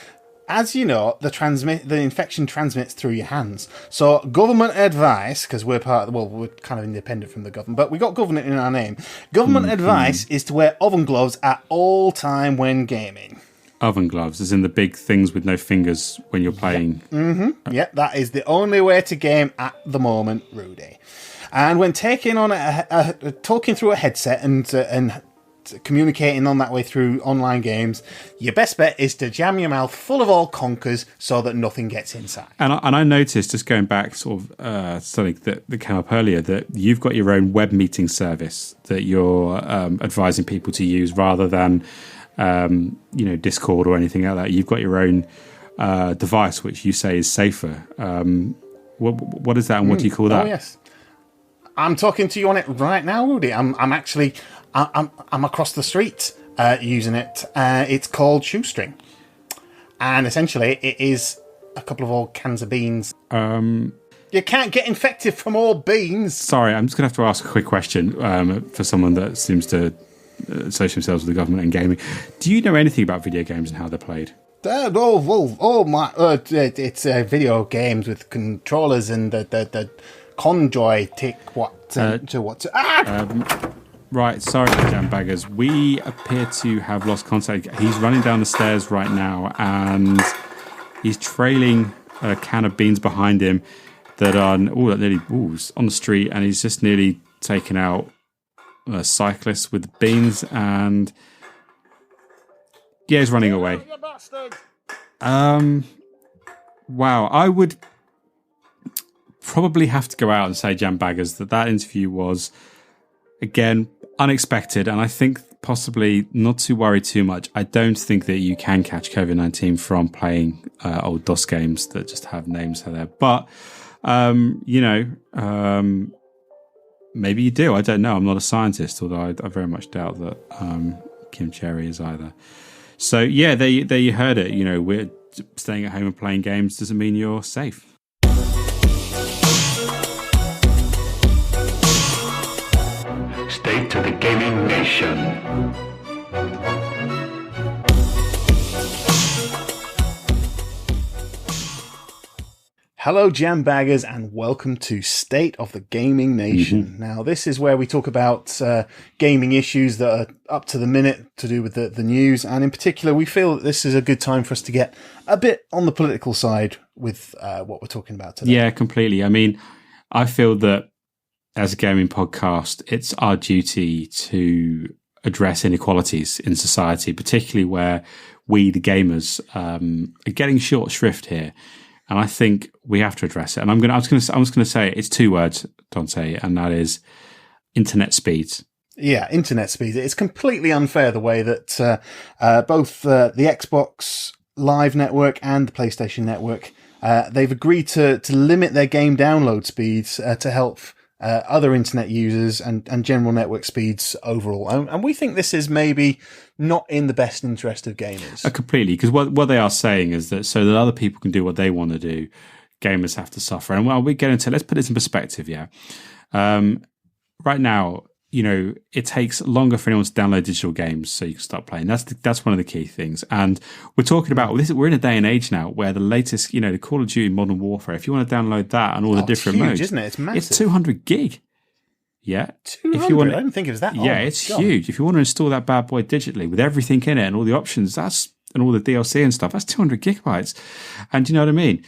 Speaker 2: as you know, the infection transmits through your hands. So government advice, because we're we're kind of independent from the government, but we got government in our name. Government advice is to wear oven gloves at all time when gaming.
Speaker 1: Oven gloves, as in the big things with no fingers when you're playing.
Speaker 2: Yeah, that is the only way to game at the moment, Rudy. And when taking on talking through a headset and communicating on that way through online games, your best bet is to jam your mouth full of all conkers so that nothing gets inside.
Speaker 1: And I noticed, just going back, sort of something that came up earlier, that you've got your own web meeting service that you're advising people to use rather than Discord or anything like that. You've got your own device, which you say is safer. What is that, and what do you call that?
Speaker 2: Oh yes, I'm talking to you on it right now, Rudy. I'm across the street using it. It's called Shoestring, and essentially it is a couple of old cans of beans. You can't get infected from all beans.
Speaker 1: Sorry, I'm just going to have to ask a quick question for someone that seems to associate themselves with the government and gaming. Do you know anything about video games and how they're played?
Speaker 2: It's video games with controllers and the conjoy tick
Speaker 1: Right, sorry, Jambaggers. We appear to have lost contact. He's running down the stairs right now, and he's trailing a can of beans behind him that are nearly on the street, and he's just nearly taken out a cyclist with beans, and he's running away. Wow, I would probably have to go out and say, Jambaggers, that interview was, again, unexpected, and I think possibly not to worry too much. I don't think that you can catch COVID-19 from playing old DOS games that just have names there, but maybe you do. I don't know. I'm not a scientist, although I very much doubt that Kim Cherry is either. So yeah, there you heard it. We're staying at home and playing games doesn't mean you're safe.
Speaker 3: State of the Gaming Nation.
Speaker 2: Hello, Jambaggers, and welcome to State of the Gaming Nation. Now, this is where we talk about gaming issues that are up to the minute to do with the news, and in particular, we feel that this is a good time for us to get a bit on the political side with what we're talking about today.
Speaker 1: Yeah, completely. I mean, I feel that as a gaming podcast, it's our duty to address inequalities in society, particularly where we, the gamers, are getting short shrift here. And I think we have to address it. And I'm just going to say it's two words, Dante, and that is internet speeds.
Speaker 2: Yeah, internet speeds. It's completely unfair the way that both the Xbox Live network and the PlayStation network, they've agreed to limit their game download speeds to help other internet users and general network speeds overall. And we think this is maybe not in the best interest of gamers.
Speaker 1: Completely, because what they are saying is that so that other people can do what they want to do, gamers have to suffer. And let's put this in perspective, yeah. Right now, it takes longer for anyone to download digital games so you can start playing. That's one of the key things. And we're talking about this. We're in a day and age now where the latest, the Call of Duty Modern Warfare. If you want to download that and all the different
Speaker 2: huge,
Speaker 1: modes,
Speaker 2: isn't it? It's massive.
Speaker 1: It's 200 gig. Yeah,
Speaker 2: 200.
Speaker 1: If you want,
Speaker 2: I didn't think it was that.
Speaker 1: Yeah, it's huge. If you want to install that bad boy digitally with everything in it and all the options, and all the DLC and stuff, that's 200 gigabytes. And do you know what I mean?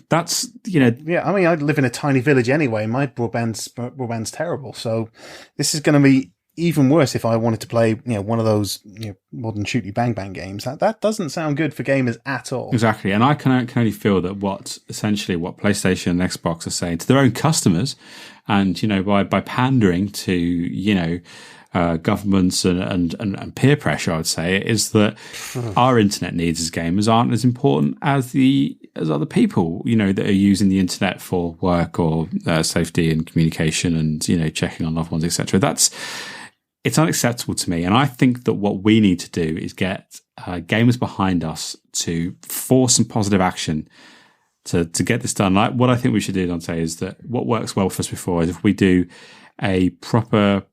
Speaker 1: That's,
Speaker 2: Yeah, I mean, I live in a tiny village anyway. My broadband's terrible. So this is going to be even worse if I wanted to play, one of those modern shooty bang bang games. That doesn't sound good for gamers at all.
Speaker 1: Exactly. And I can only feel that what PlayStation and Xbox are saying to their own customers, and, by pandering to, governments and peer pressure, I would say, is that our internet needs as gamers aren't as important as other people, that are using the internet for work or safety and communication and, checking on loved ones, etc. It's unacceptable to me. And I think that what we need to do is get gamers behind us to force some positive action to get this done. Like what I think we should do, Dante, is that what works well for us before is if we do a proper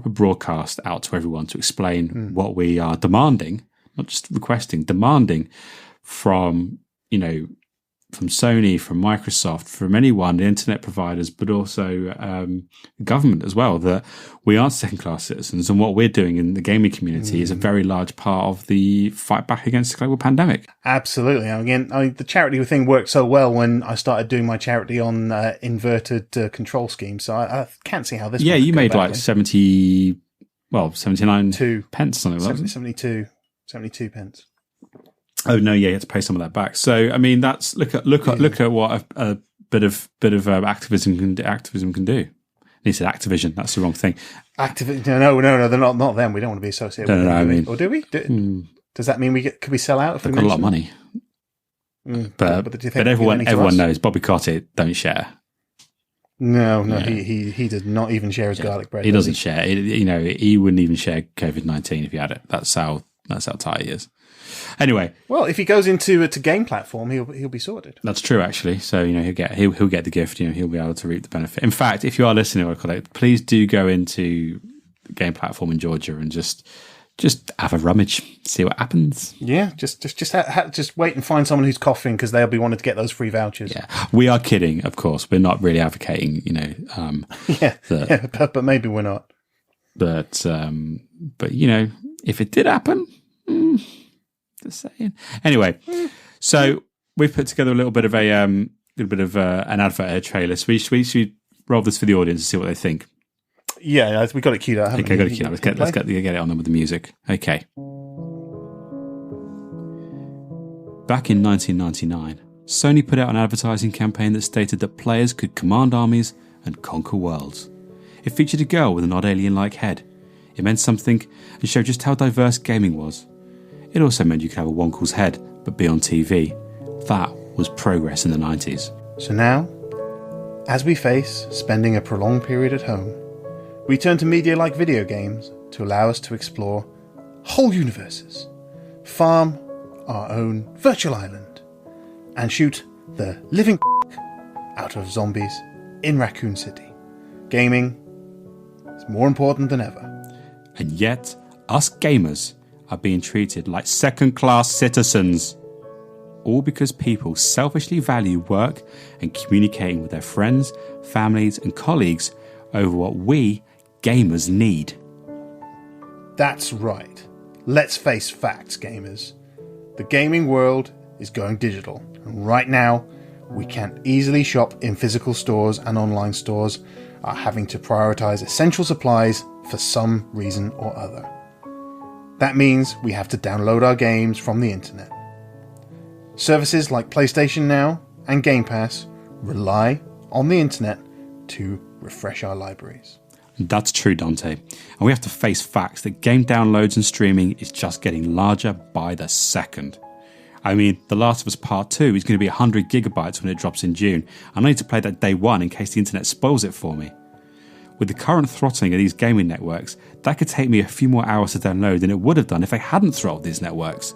Speaker 1: broadcast out to everyone to explain what we are demanding, not just requesting, demanding from, from Sony, from Microsoft, from anyone, the internet providers, but also the government as well, that we aren't second-class citizens, and what we're doing in the gaming community is a very large part of the fight back against the global pandemic.
Speaker 2: Absolutely. Again, the charity thing worked so well when I started doing my charity on inverted control schemes, so I can't see how this.
Speaker 1: Yeah, you made like 79 pence, something like that.
Speaker 2: 72 pence.
Speaker 1: Oh no! Yeah, you have to pay some of that back. So I mean, that's look at what a bit of activism can do. He said Activision. That's the wrong thing.
Speaker 2: Activision? No, they're not them. We don't want to be associated with them.
Speaker 1: I mean,
Speaker 2: or do we? Does that mean could we sell out? If
Speaker 1: they've got a lot of money. But everyone knows Bobby Kotick don't share.
Speaker 2: No, he does not even share his garlic bread.
Speaker 1: He doesn't share. He wouldn't even share COVID-19 if he had it. That's how tight he is. Anyway,
Speaker 2: well, if he goes into a game platform, he'll be sorted.
Speaker 1: That's true, actually. So he'll get the gift. He'll be able to reap the benefit. In fact, if you are listening, please do go into the game platform in Georgia and just have a rummage, see what happens.
Speaker 2: Yeah, just wait and find someone who's coughing because they'll be wanting to get those free vouchers.
Speaker 1: Yeah, we are kidding, of course. We're not really advocating,
Speaker 2: but maybe we're not.
Speaker 1: But if it did happen. Just saying. Anyway, so we've put together a little bit of an advert trailer. So we should roll this for the audience and see what they think.
Speaker 2: Yeah, we got it queued up.
Speaker 1: Okay, got it queued up. Let's get it on them with the music. Okay. Back in 1999, Sony put out an advertising campaign that stated that players could command armies and conquer worlds. It featured a girl with an odd alien-like head. It meant something and showed just how diverse gaming was. It also meant you could have a Wonkle's head, but be on TV. That was progress in the 90s.
Speaker 2: So now, as we face spending a prolonged period at home, we turn to media like video games to allow us to explore whole universes, farm our own virtual island, and shoot the living out of zombies in Raccoon City. Gaming is more important than ever.
Speaker 1: And yet, us gamers are being treated like second-class citizens. All because people selfishly value work and communicating with their friends, families and colleagues over what we, gamers, need.
Speaker 2: That's right. Let's face facts, gamers. The gaming world is going digital, and right now, we can't easily shop in physical stores, and online stores are having to prioritize essential supplies for some reason or other. That means we have to download our games from the internet. Services like PlayStation Now and Game Pass rely on the internet to refresh our libraries.
Speaker 1: That's true, Dante. And we have to face facts that game downloads and streaming is just getting larger by the second. I mean, The Last of Us Part 2 is going to be 100 gigabytes when it drops in June. I need to play that day one in case the internet spoils it for me. With the current throttling of these gaming networks, that could take me a few more hours to download than it would have done if I hadn't throttled these networks.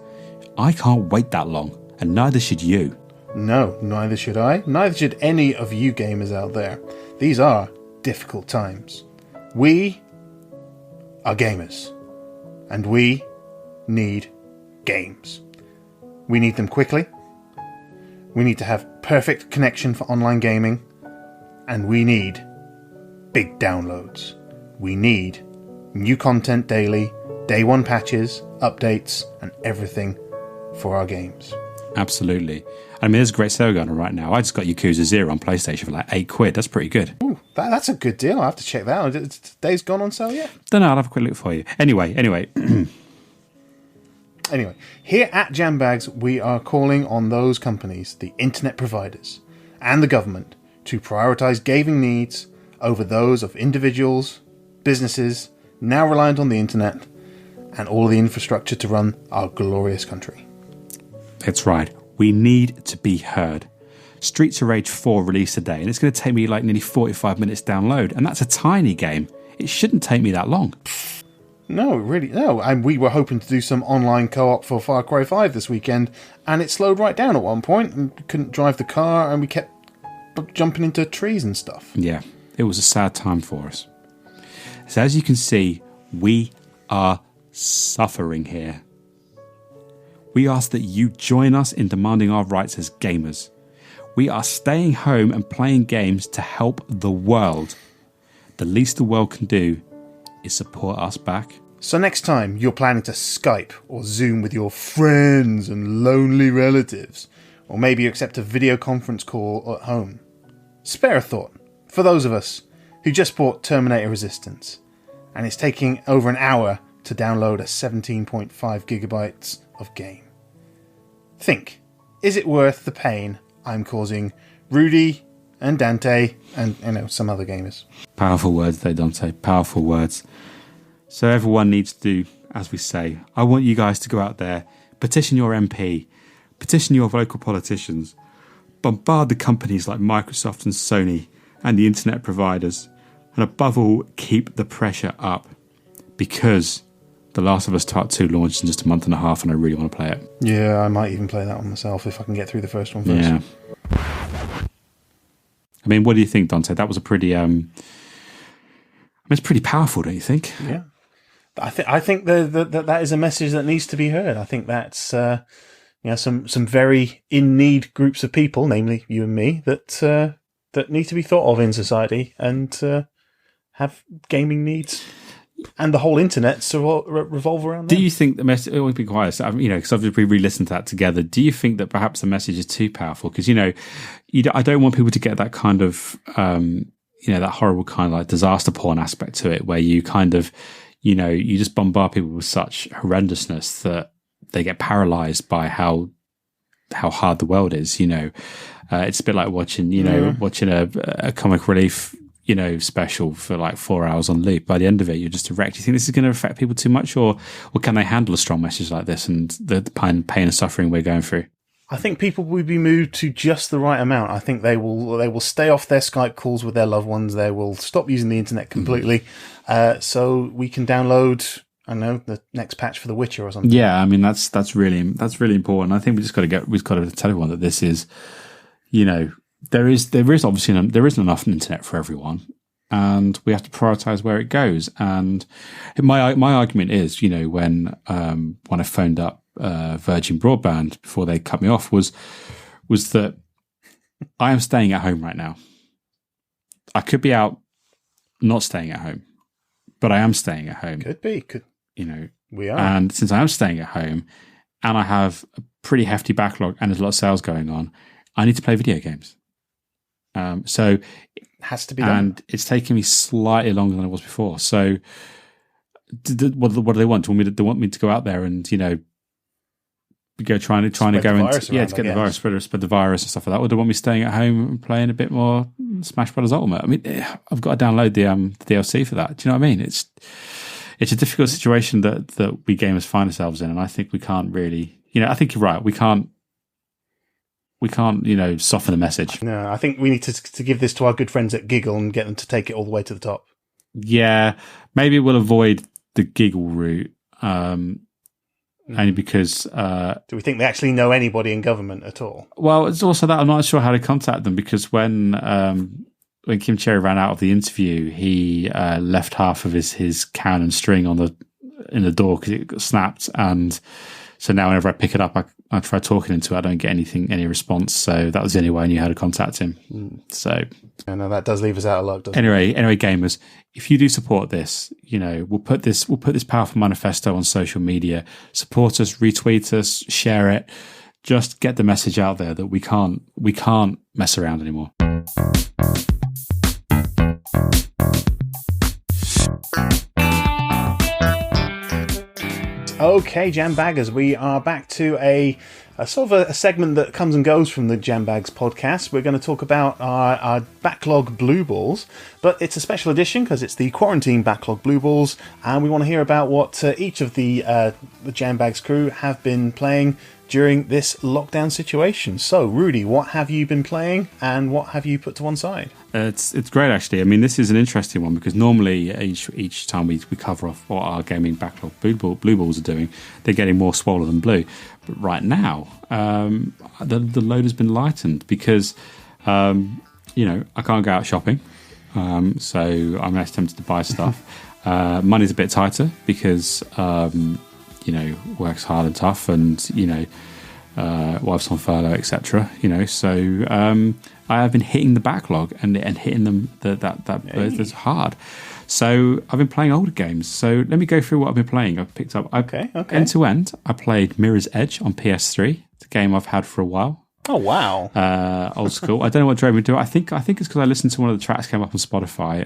Speaker 1: I can't wait that long, and neither should you.
Speaker 2: No, neither should I. Neither should any of you gamers out there. These are difficult times. We are gamers, and we need games. We need them quickly. We need to have perfect connection for online gaming, and we need big downloads. We need new content daily, day one patches, updates, and everything for our games.
Speaker 1: Absolutely. I mean, there's a great sale going on right now. I just got Yakuza 0 on PlayStation for like £8. That's pretty good.
Speaker 2: Ooh, that's a good deal. I'll have to check that out. Today's gone on sale yet?
Speaker 1: Don't know. I'll have a quick look for you. Anyway.
Speaker 2: Anyway, here at Jambags, we are calling on those companies, the internet providers, and the government to prioritise gaming needs over those of individuals, businesses, now reliant on the internet, and all the infrastructure to run our glorious country.
Speaker 1: That's right. We need to be heard. Streets of Rage 4 released today, and it's going to take me like nearly 45 minutes to download, and that's a tiny game. It shouldn't take me that long.
Speaker 2: No, really, no. And we were hoping to do some online co-op for Far Cry 5 this weekend, and it slowed right down at one point, and we couldn't drive the car, and we kept jumping into trees and stuff.
Speaker 1: Yeah, it was a sad time for us. So as you can see, we are suffering here. we ask that you join us in demanding our rights as gamers. We are staying home and playing games to help the world. The least the world can do is support us back.
Speaker 2: So next time you're planning to Skype or Zoom with your friends and lonely relatives, or maybe you accept a video conference call at home, spare a thought for those of us who just bought Terminator Resistance, and it's taking over an hour to download a 17.5 gigabytes of game. Think, is it worth the pain I'm causing Rudy and Dante and some other gamers?
Speaker 1: Powerful words there, Dante. Powerful words. So everyone needs to do as we say. I want you guys to go out there, petition your MP, petition your local politicians, bombard the companies like Microsoft and Sony and the internet providers, and above all, keep the pressure up, because The Last of Us Part 2 launched in just a month and a half and I really want to play it.
Speaker 2: Yeah, I might even play that one myself if I can get through the first one first.
Speaker 1: Yeah. I mean, what do you think, Dante? That was a pretty... it's pretty powerful, don't you think?
Speaker 2: Yeah. I think that is a message that needs to be heard. I think that's some very in need groups of people, namely you and me, that need to be thought of in society and have gaming needs, and the whole internet to revolve around them.
Speaker 1: Do you think the message? It would be quiet. So, because I've re-listened to that together. Do you think that perhaps the message is too powerful? Because I don't want people to get that kind of that horrible kind of like disaster porn aspect to it, where you kind of you just bombard people with such horrendousness that they get paralyzed by how hard the world is. It's a bit like watching a comic relief special for like 4 hours on loop. By the end of it, you're just erect. Do you think this is going to affect people too much, or can they handle a strong message like this and the pain and suffering we're going through?
Speaker 2: I think people will be moved to just the right amount. I think they will stay off their Skype calls with their loved ones. They will stop using the internet completely, so we can download, I don't know, the next patch for The Witcher or something.
Speaker 1: Yeah, I mean that's really important. I think we've got to tell everyone that this is, there is obviously there isn't enough internet for everyone, and we have to prioritize where it goes. And my argument is, when I phoned up Virgin Broadband before they cut me off, was that I am staying at home right now. I could be out not staying at home, but I am staying at home.
Speaker 2: We are.
Speaker 1: And since I am staying at home and I have a pretty hefty backlog and there's a lot of sales going on, I need to play video games. So
Speaker 2: it has to be done.
Speaker 1: And it's taking me slightly longer than it was before. So what do they want? They want me to go out there and, go trying to go and to get the virus, spread the virus and stuff like that. Or do they want me staying at home and playing a bit more Smash Brothers Ultimate? I mean, I've got to download the DLC for that. Do you know what I mean? It's a difficult situation that we gamers find ourselves in, and I think we can't really. I think you're right. We can't soften the message.
Speaker 2: No, I think we need to give this to our good friends at Giggle and get them to take it all the way to the top.
Speaker 1: Yeah, maybe we'll avoid the Giggle route. Only because...
Speaker 2: do we think they actually know anybody in government at all?
Speaker 1: Well, it's also that I'm not sure how to contact them, because when Kim Cherry ran out of the interview, he left half of his can and string in the door because it got snapped. And so now whenever I pick it up, I try talking into it, I don't get any response. So that was the only way I knew how to contact him. So...
Speaker 2: I know that does leave us out of luck, doesn't
Speaker 1: it? Anyway, gamers, if you do support this, we'll put this powerful manifesto on social media. Support us, retweet us, share it. Just get the message out there that we can't mess around anymore.
Speaker 2: Okay, Jambaggers, we are back to a sort of a segment that comes and goes from the Jambags podcast. We're going to talk about our backlog blue balls, but it's a special edition because it's the quarantine backlog blue balls, and we want to hear about what each of the Jambags crew have been playing during this lockdown situation. So, Rudy, what have you been playing, and what have you put to one side?
Speaker 1: It's great, actually. I mean, this is an interesting one because normally each time we cover off what our gaming backlog blue balls are doing, they're getting more swollen than blue. But right now, the load has been lightened because, I can't go out shopping. So I'm less tempted to buy stuff. Money's a bit tighter because, works hard and tough, and wife's on furlough, etc. So I have been hitting the backlog and hitting them that's hard. So I've been playing older games. So let me go through what I've been playing. I've picked up end to end. I played Mirror's Edge on PS3. It's a game I've had for a while.
Speaker 2: Oh wow!
Speaker 1: Old school. I don't know what drove me to do it. I think it's because I listened to one of the tracks came up on Spotify.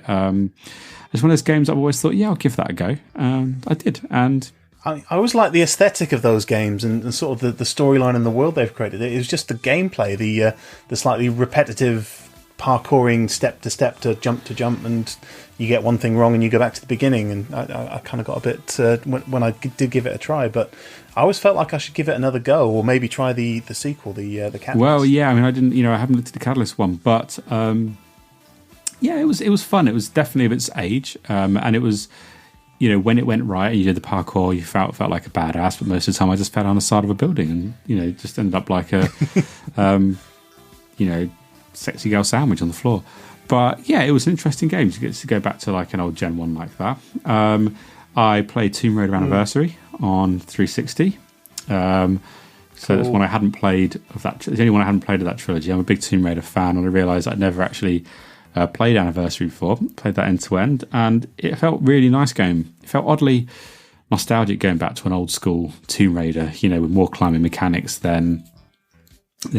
Speaker 1: It's one of those games I've always thought, I'll give that a go. I did, and
Speaker 2: I always like the aesthetic of those games and sort of the storyline and the world they've created. It was just the gameplay, the slightly repetitive parkouring step to jump, and you get one thing wrong and you go back to the beginning. And I kind of got a bit when I did give it a try, but I always felt like I should give it another go, or maybe try the sequel, the Catalyst.
Speaker 1: Well, yeah, I mean, I didn't, I haven't looked at the Catalyst one, but it was fun. It was definitely of its age, and it was. When it went right, you did the parkour, you felt like a badass, but most of the time I just fell on the side of a building and, just ended up like a, sexy girl sandwich on the floor. But yeah, it was an interesting game to get to go back to like an old Gen 1 like that. I played Tomb Raider Anniversary on 360. So that's one I hadn't played of that. It's the only one I hadn't played of that trilogy. I'm a big Tomb Raider fan, and I realised I'd never actually played Anniversary before. Played that end to end, and it felt really nice game. It felt oddly nostalgic going back to an old school Tomb Raider, with more climbing mechanics than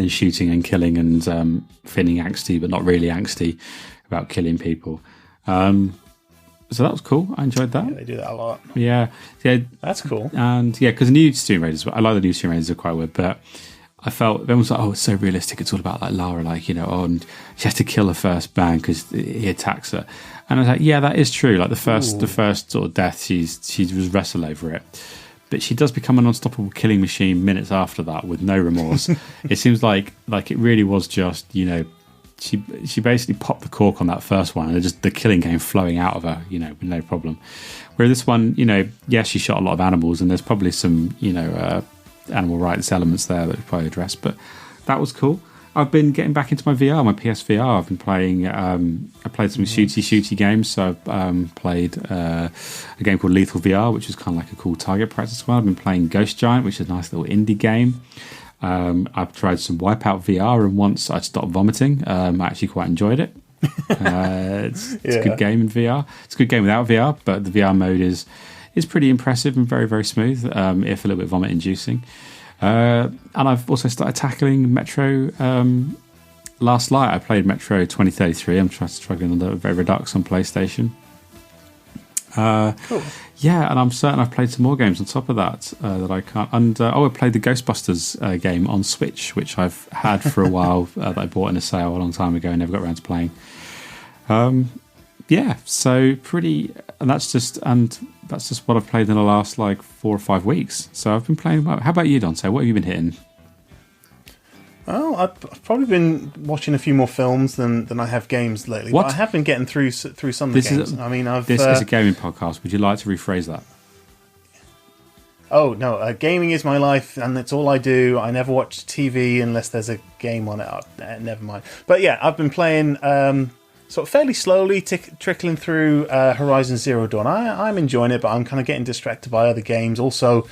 Speaker 1: shooting and killing and feeling angsty, but not really angsty about killing people. So that was cool. I enjoyed that.
Speaker 2: Yeah, they do that a lot.
Speaker 1: Yeah,
Speaker 2: that's cool.
Speaker 1: And because the new Tomb Raiders, I like the new Tomb Raiders, are quite weird, but I felt everyone was like, "Oh, it's so realistic. It's all about like Lara, and she has to kill the first man because he attacks her." And I was like, "Yeah, that is true. Like the first sort of death, she was wrestle over it, but she does become an unstoppable killing machine minutes after that with no remorse." It seems like it really was just she basically popped the cork on that first one, and just the killing came flowing out of her, with no problem. Where this one, yes, she shot a lot of animals, and there's probably some animal rights elements there that we probably addressed, but that was cool. I've been getting back into my VR, my PSVR. I've been playing. I played some shooty games. So I've played a game called Lethal VR, which is kind of like a cool target practice one. I've been playing Ghost Giant, which is a nice little indie game. I've tried some Wipeout VR, and once I stopped vomiting. I actually quite enjoyed it. It's a good game in VR. It's a good game without VR, but the VR mode is pretty impressive and very, very smooth, if a little bit vomit inducing. And I've also started tackling Metro Last Light. I played Metro 2033. I'm struggling on the Redux on PlayStation.
Speaker 2: Cool.
Speaker 1: Yeah, and I'm certain I've played some more games on top of that that I can't. And I played the Ghostbusters game on Switch, which I've had for a while, that I bought in a sale a long time ago and never got around to playing. Yeah, so pretty, and that's just what I've played in the last 4 or 5 weeks. So I've been playing. How about you, Dante? What have you been hitting?
Speaker 2: Well, I've probably been watching a few more films than I have games lately.
Speaker 1: What?
Speaker 2: But I have been getting through some of the games.
Speaker 1: This is a gaming podcast. Would you like to rephrase that?
Speaker 2: Oh no, gaming is my life, and it's all I do. I never watch TV unless there's a game on it. Never mind. But yeah, I've been playing. Sort of fairly slowly trickling through Horizon Zero Dawn. I'm enjoying it, but I'm kind of getting distracted by other games. Also,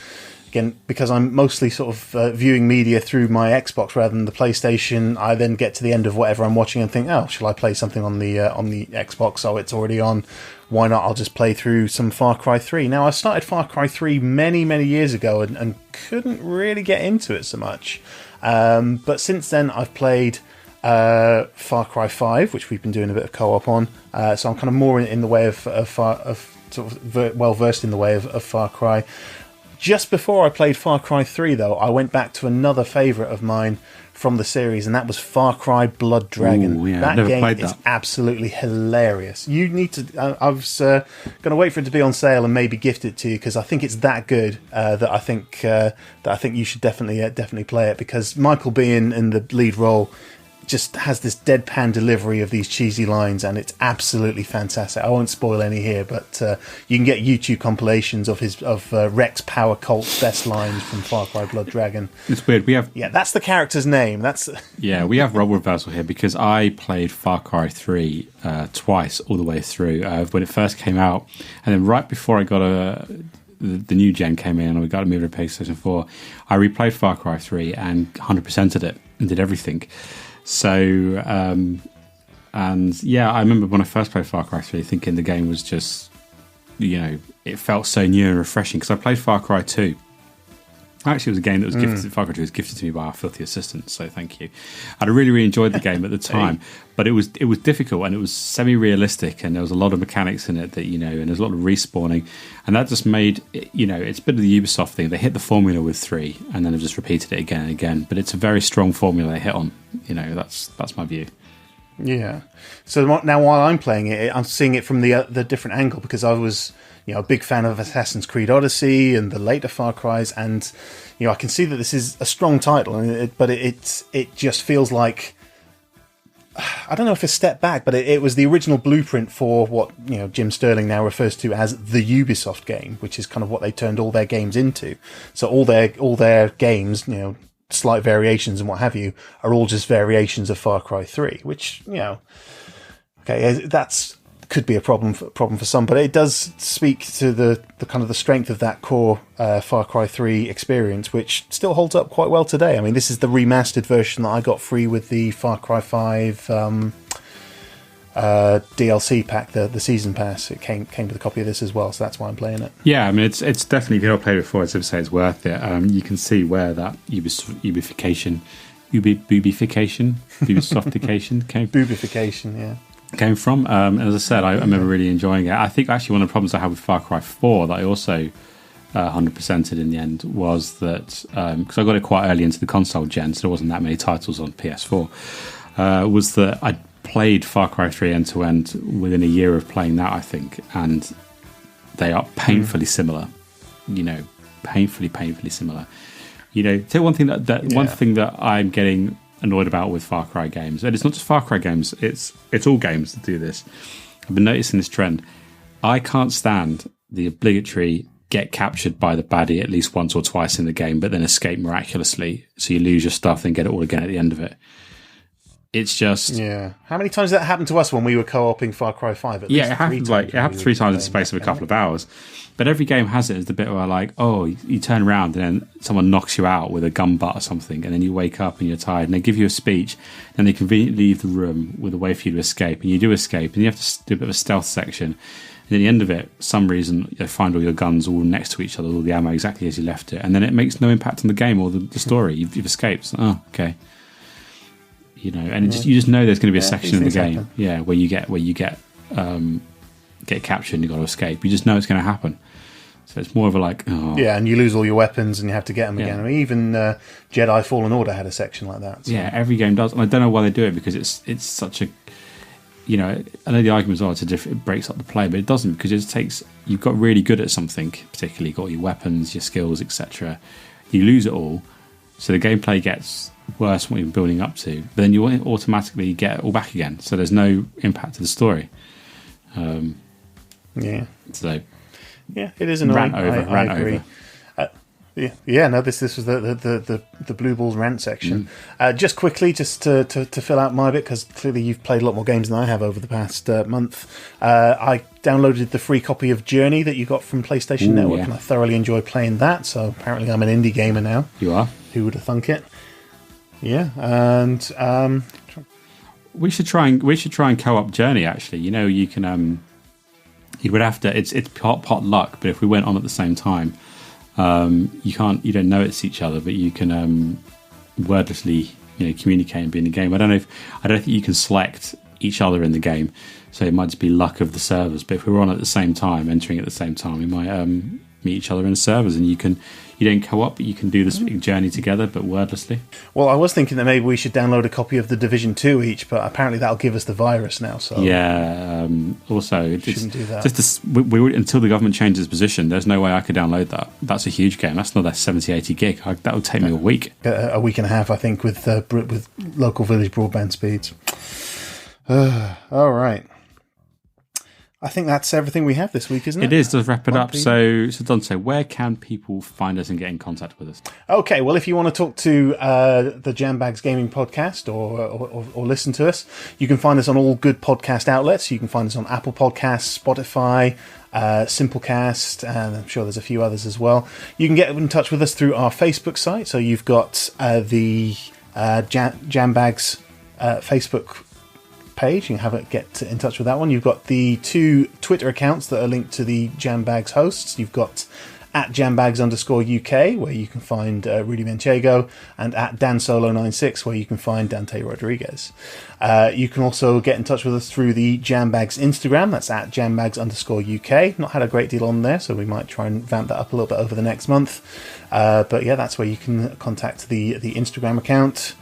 Speaker 2: again, because I'm mostly sort of viewing media through my Xbox rather than the PlayStation, I then get to the end of whatever I'm watching and think, oh, shall I play something on the Xbox? Oh, it's already on. Why not? I'll just play through some Far Cry 3. Now, I started Far Cry 3 many, many years ago and couldn't really get into it so much. But since then, I've played Far Cry 5, which we've been doing a bit of co-op on, so I'm kind of more in the way of sort of well versed in the way of Far Cry. Just before I played Far Cry 3, though, I went back to another favourite of mine from the series, and that was Far Cry Blood Dragon.
Speaker 1: Ooh, yeah,
Speaker 2: that
Speaker 1: I've never
Speaker 2: game
Speaker 1: played
Speaker 2: is
Speaker 1: that.
Speaker 2: absolutely hilarious. You need to. I was going to wait for it to be on sale and maybe gift it to you, because I think it's that good that I think you should definitely play it, because Michael Biehn in the lead role just has this deadpan delivery of these cheesy lines, and it's absolutely fantastic. I won't spoil any here, but you can get YouTube compilations of Rex Power Colt's best lines from Far Cry Blood Dragon.
Speaker 1: It's weird.
Speaker 2: That's the character's name.
Speaker 1: We have role reversal here, because I played Far Cry 3 twice all the way through when it first came out, and then right before I got the new gen came in and we got to move to PlayStation 4, I replayed Far Cry 3 and 100%ed it and did everything. So, and yeah, I remember when I first played Far Cry 3 thinking the game was just, it felt so new and refreshing, because I played Far Cry 2. Actually, it was a game that was gifted. Far Cry 2 was gifted to me by our filthy assistant, so thank you. I really, really enjoyed the game at the time, but it was difficult and it was semi-realistic, and there was a lot of mechanics in it that and there's a lot of respawning, and that just made it's a bit of the Ubisoft thing. They hit the formula with 3, and then they've just repeated it again and again. But it's a very strong formula they hit on. That's my view.
Speaker 2: Yeah. So now while I'm playing it, I'm seeing it from the different angle, because I was a big fan of Assassin's Creed Odyssey and the later Far Cry's, and I can see that this is a strong title, but it just feels like, I don't know if a step back, but it was the original blueprint for what Jim Sterling now refers to as the Ubisoft game, which is kind of what they turned all their games into. So all their games, slight variations and what have you, are all just variations of Far Cry 3, which okay, that's could be a problem for some, but it does speak to the kind of the strength of that core Far Cry 3 experience, which still holds up quite well today. I mean, this is the remastered version that I got free with the Far Cry 5 DLC pack, the season pass. It came with a copy of this as well, so that's why I'm playing it.
Speaker 1: Yeah, I mean, it's definitely, if you've not played it before, I'd say it's worth it. You can see where that Ubisoftication came from. And as I said, I remember really enjoying it. I think actually one of the problems I had with Far Cry 4 that I also 100%ed in the end was that, because I got it quite early into the console gen, so there wasn't that many titles on PS4, was that I played Far Cry 3 end to end within a year of playing that, I think, and they are painfully similar. Painfully similar. One thing one thing that I'm getting annoyed about with Far Cry games, and it's not just Far Cry games, it's all games that do this. I've been noticing this trend. I can't stand the obligatory get captured by the baddie at least once or twice in the game, but then escape miraculously, so you lose your stuff, then get it all again at the end of it. It's just... Yeah.
Speaker 2: How many times did that happen to us when we were co-oping Far Cry 5?
Speaker 1: It happened 3 times in the space of a couple of hours. But every game has it as the bit where, you turn around and then someone knocks you out with a gun butt or something, and then you wake up and you're tired, and they give you a speech, and they conveniently leave the room with a way for you to escape, and you do escape, and you have to do a bit of a stealth section. And at the end of it, for some reason, you find all your guns all next to each other, all the ammo exactly as you left it, and then it makes no impact on the game or the story. You've escaped. Oh, okay. And you just know there's going to be a section of the game, where you get captured and you've got to escape. You just know it's going to happen. So it's more of a
Speaker 2: and you lose all your weapons and you have to get them again. I mean, even Jedi Fallen Order had a section like that. So.
Speaker 1: Yeah, every game does, and I don't know why they do it, because it's such a, I know the argument is it breaks up the play, but it doesn't, because you've got really good at something, particularly got your weapons, your skills, etc. You lose it all, so the gameplay gets worse than what you're building up to, but then you automatically get it all back again, so there's no impact to the story. So
Speaker 2: it is annoying.
Speaker 1: Rant over.
Speaker 2: This was the Blue Balls rant section. Just quickly, just to fill out my bit, because clearly you've played a lot more games than I have over the past month. I downloaded the free copy of Journey that you got from PlayStation Network, and I thoroughly enjoyed playing that. So apparently I'm an indie gamer now.
Speaker 1: You are?
Speaker 2: Who would have thunk it? Yeah, and
Speaker 1: we should try and co-op Journey. Actually, you can you would have to. It's pot luck, but if we went on at the same time, you don't know it's each other, but you can wordlessly communicate and be in the game. I don't think you can select each other in the game, so it might just be luck of the servers. But if we were on at the same time, entering at the same time, we might meet each other in the servers, and you don't co-op, but you can do this journey together, but wordlessly.
Speaker 2: Well, I was thinking that maybe we should download a copy of The Division 2 each, but apparently that'll give us the virus now. So
Speaker 1: also,
Speaker 2: shouldn't do that.
Speaker 1: Until the government changes position, there's no way I could download that. That's a huge game. That's not that 70, 80 gig. That would take me a week.
Speaker 2: A week and a half, I think, with local village broadband speeds. All right. I think that's everything we have this week, isn't it?
Speaker 1: It is. Does wrap it up. So Dante, where can people find us and get in contact with us?
Speaker 2: Okay, well, if you want to talk to the Jambags Gaming Podcast or listen to us, you can find us on all good podcast outlets. You can find us on Apple Podcasts, Spotify, Simplecast, and I'm sure there's a few others as well. You can get in touch with us through our Facebook site. So you've got the Jambags Facebook page. You can get in touch with that one. You've got the 2 Twitter accounts that are linked to the Jambags hosts. You've got at Jambags_UK, where you can find Rudy Manchego, and at DanSolo96, where you can find Dante Rodriguez. You can also get in touch with us through the Jambags Instagram. That's at Jambags_UK. Not had a great deal on there, so we might try and vamp that up a little bit over the next month. But yeah, that's where you can contact the Instagram account.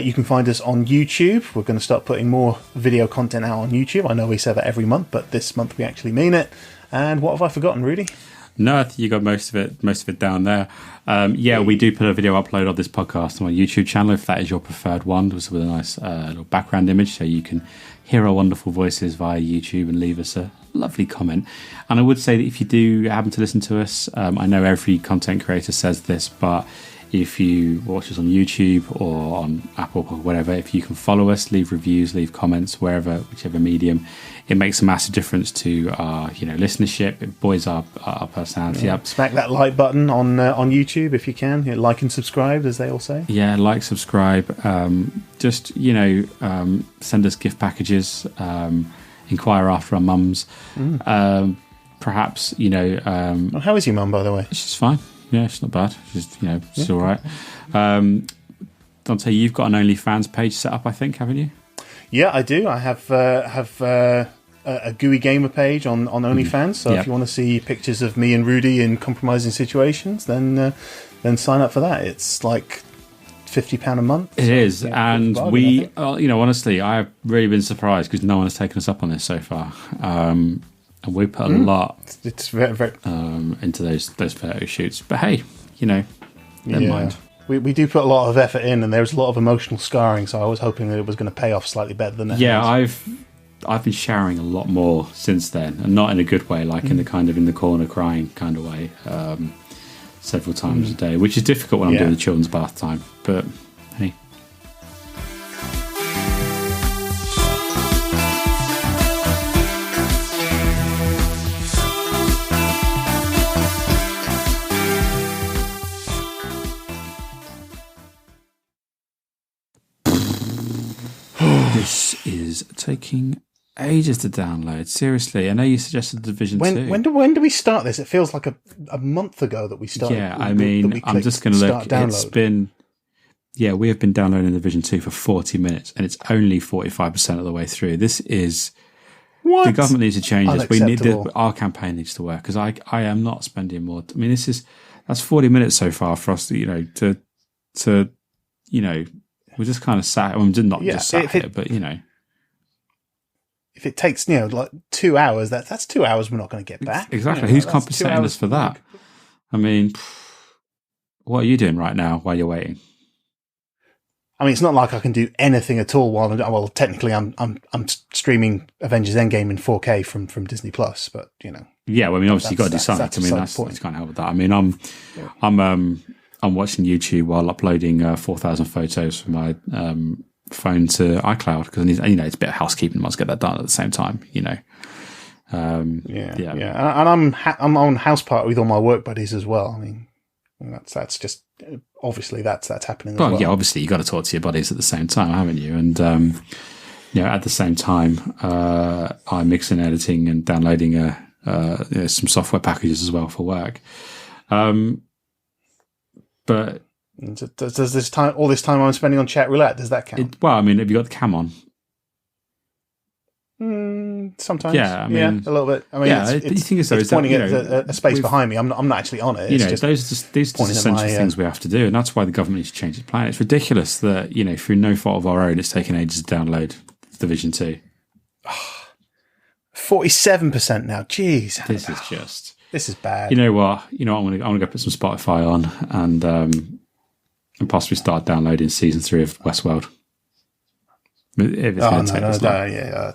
Speaker 2: You can find us on YouTube. We're going to start putting more video content out on YouTube. I know we say that every month, but this month we actually mean it. And what have I forgotten, Rudy?
Speaker 1: No, I think you got most of it down there. We do put a video upload of this podcast on our YouTube channel, if that is your preferred one, with a nice little background image, so you can hear our wonderful voices via YouTube and leave us a lovely comment. And I would say that if you do happen to listen to us, I know every content creator says this, but if you watch us on YouTube or on Apple or whatever, if you can follow us, leave reviews, leave comments, whichever medium, it makes a massive difference to our listenership. It buoys our personality up.
Speaker 2: Smack that like button on YouTube if you can. Like and subscribe, as they all say.
Speaker 1: Yeah, like, subscribe. Just send us gift packages. Inquire after our mums. Perhaps
Speaker 2: how is your mum, by the way?
Speaker 1: She's fine. Yeah, it's not bad. It's all right. Dante, you've got an OnlyFans page set up, I think, haven't you?
Speaker 2: Yeah, I do. I have a GUI Gamer page on OnlyFans. So if you want to see pictures of me and Rudy in compromising situations, then sign up for that. It's like £50 a month.
Speaker 1: It is, and we, honestly, I've really been surprised because no one has taken us up on this so far. And we put a lot
Speaker 2: it's very, very
Speaker 1: into those photo shoots. But hey, never mind.
Speaker 2: We do put a lot of effort in, and there's a lot of emotional scarring. So I was hoping that it was going to pay off slightly better than that.
Speaker 1: Yeah, I've been showering a lot more since then, and not in a good way, like in the kind of in the corner crying kind of way, several times a day, which is difficult when I'm doing the children's bath time. But hey. This is taking ages to download. Seriously, I know you suggested Division 2.
Speaker 2: When do we start this? It feels like a month ago that we started.
Speaker 1: Yeah, I'm just going to look. It's been... Yeah, we have been downloading Division 2 for 40 minutes, and it's only 45% of the way through. This is...
Speaker 2: What?
Speaker 1: The government needs to change this. We need
Speaker 2: Unacceptable.
Speaker 1: our campaign needs to work, because I am not spending more... I mean, that's 40 minutes so far for us to we're just kind of sat... I mean, not just sat here, but,
Speaker 2: If it takes, like 2 hours, that's 2 hours we're not going to get back.
Speaker 1: Exactly. Who's compensating us for that? I mean, what are you doing right now while you're waiting?
Speaker 2: I mean, it's not like I can do anything at all while technically I'm streaming Avengers Endgame in 4K from Disney Plus, but
Speaker 1: Yeah, well, I mean, obviously you've got to do something. I mean, that's can't help with that. I mean, I'm watching YouTube while uploading 4,000 photos from my phone to iCloud, because it's a bit of housekeeping. I must get that done at the same time.
Speaker 2: And I'm on house party with all my work buddies as well. I mean, that's just obviously that's happening as well.
Speaker 1: Well, yeah, obviously you got to talk to your buddies at the same time, haven't you? And at the same time, I'm mixing, editing, and downloading some software packages as well for work. But
Speaker 2: does all this time I'm spending on chat roulette, does that count?
Speaker 1: Well, I mean, have you got the cam on?
Speaker 2: Sometimes,
Speaker 1: yeah, I mean,
Speaker 2: a little bit. I mean, it's pointing at a space behind me. I'm not actually on it.
Speaker 1: It's these are essential things we have to do, and that's why the government needs to change its plan. It's ridiculous that through no fault of our own, it's taken ages to download Division 2.
Speaker 2: 47% now. Jeez, this is bad.
Speaker 1: You know what? I'm gonna go put some Spotify on and possibly start downloading season 3 of Westworld. If it's going to take this long.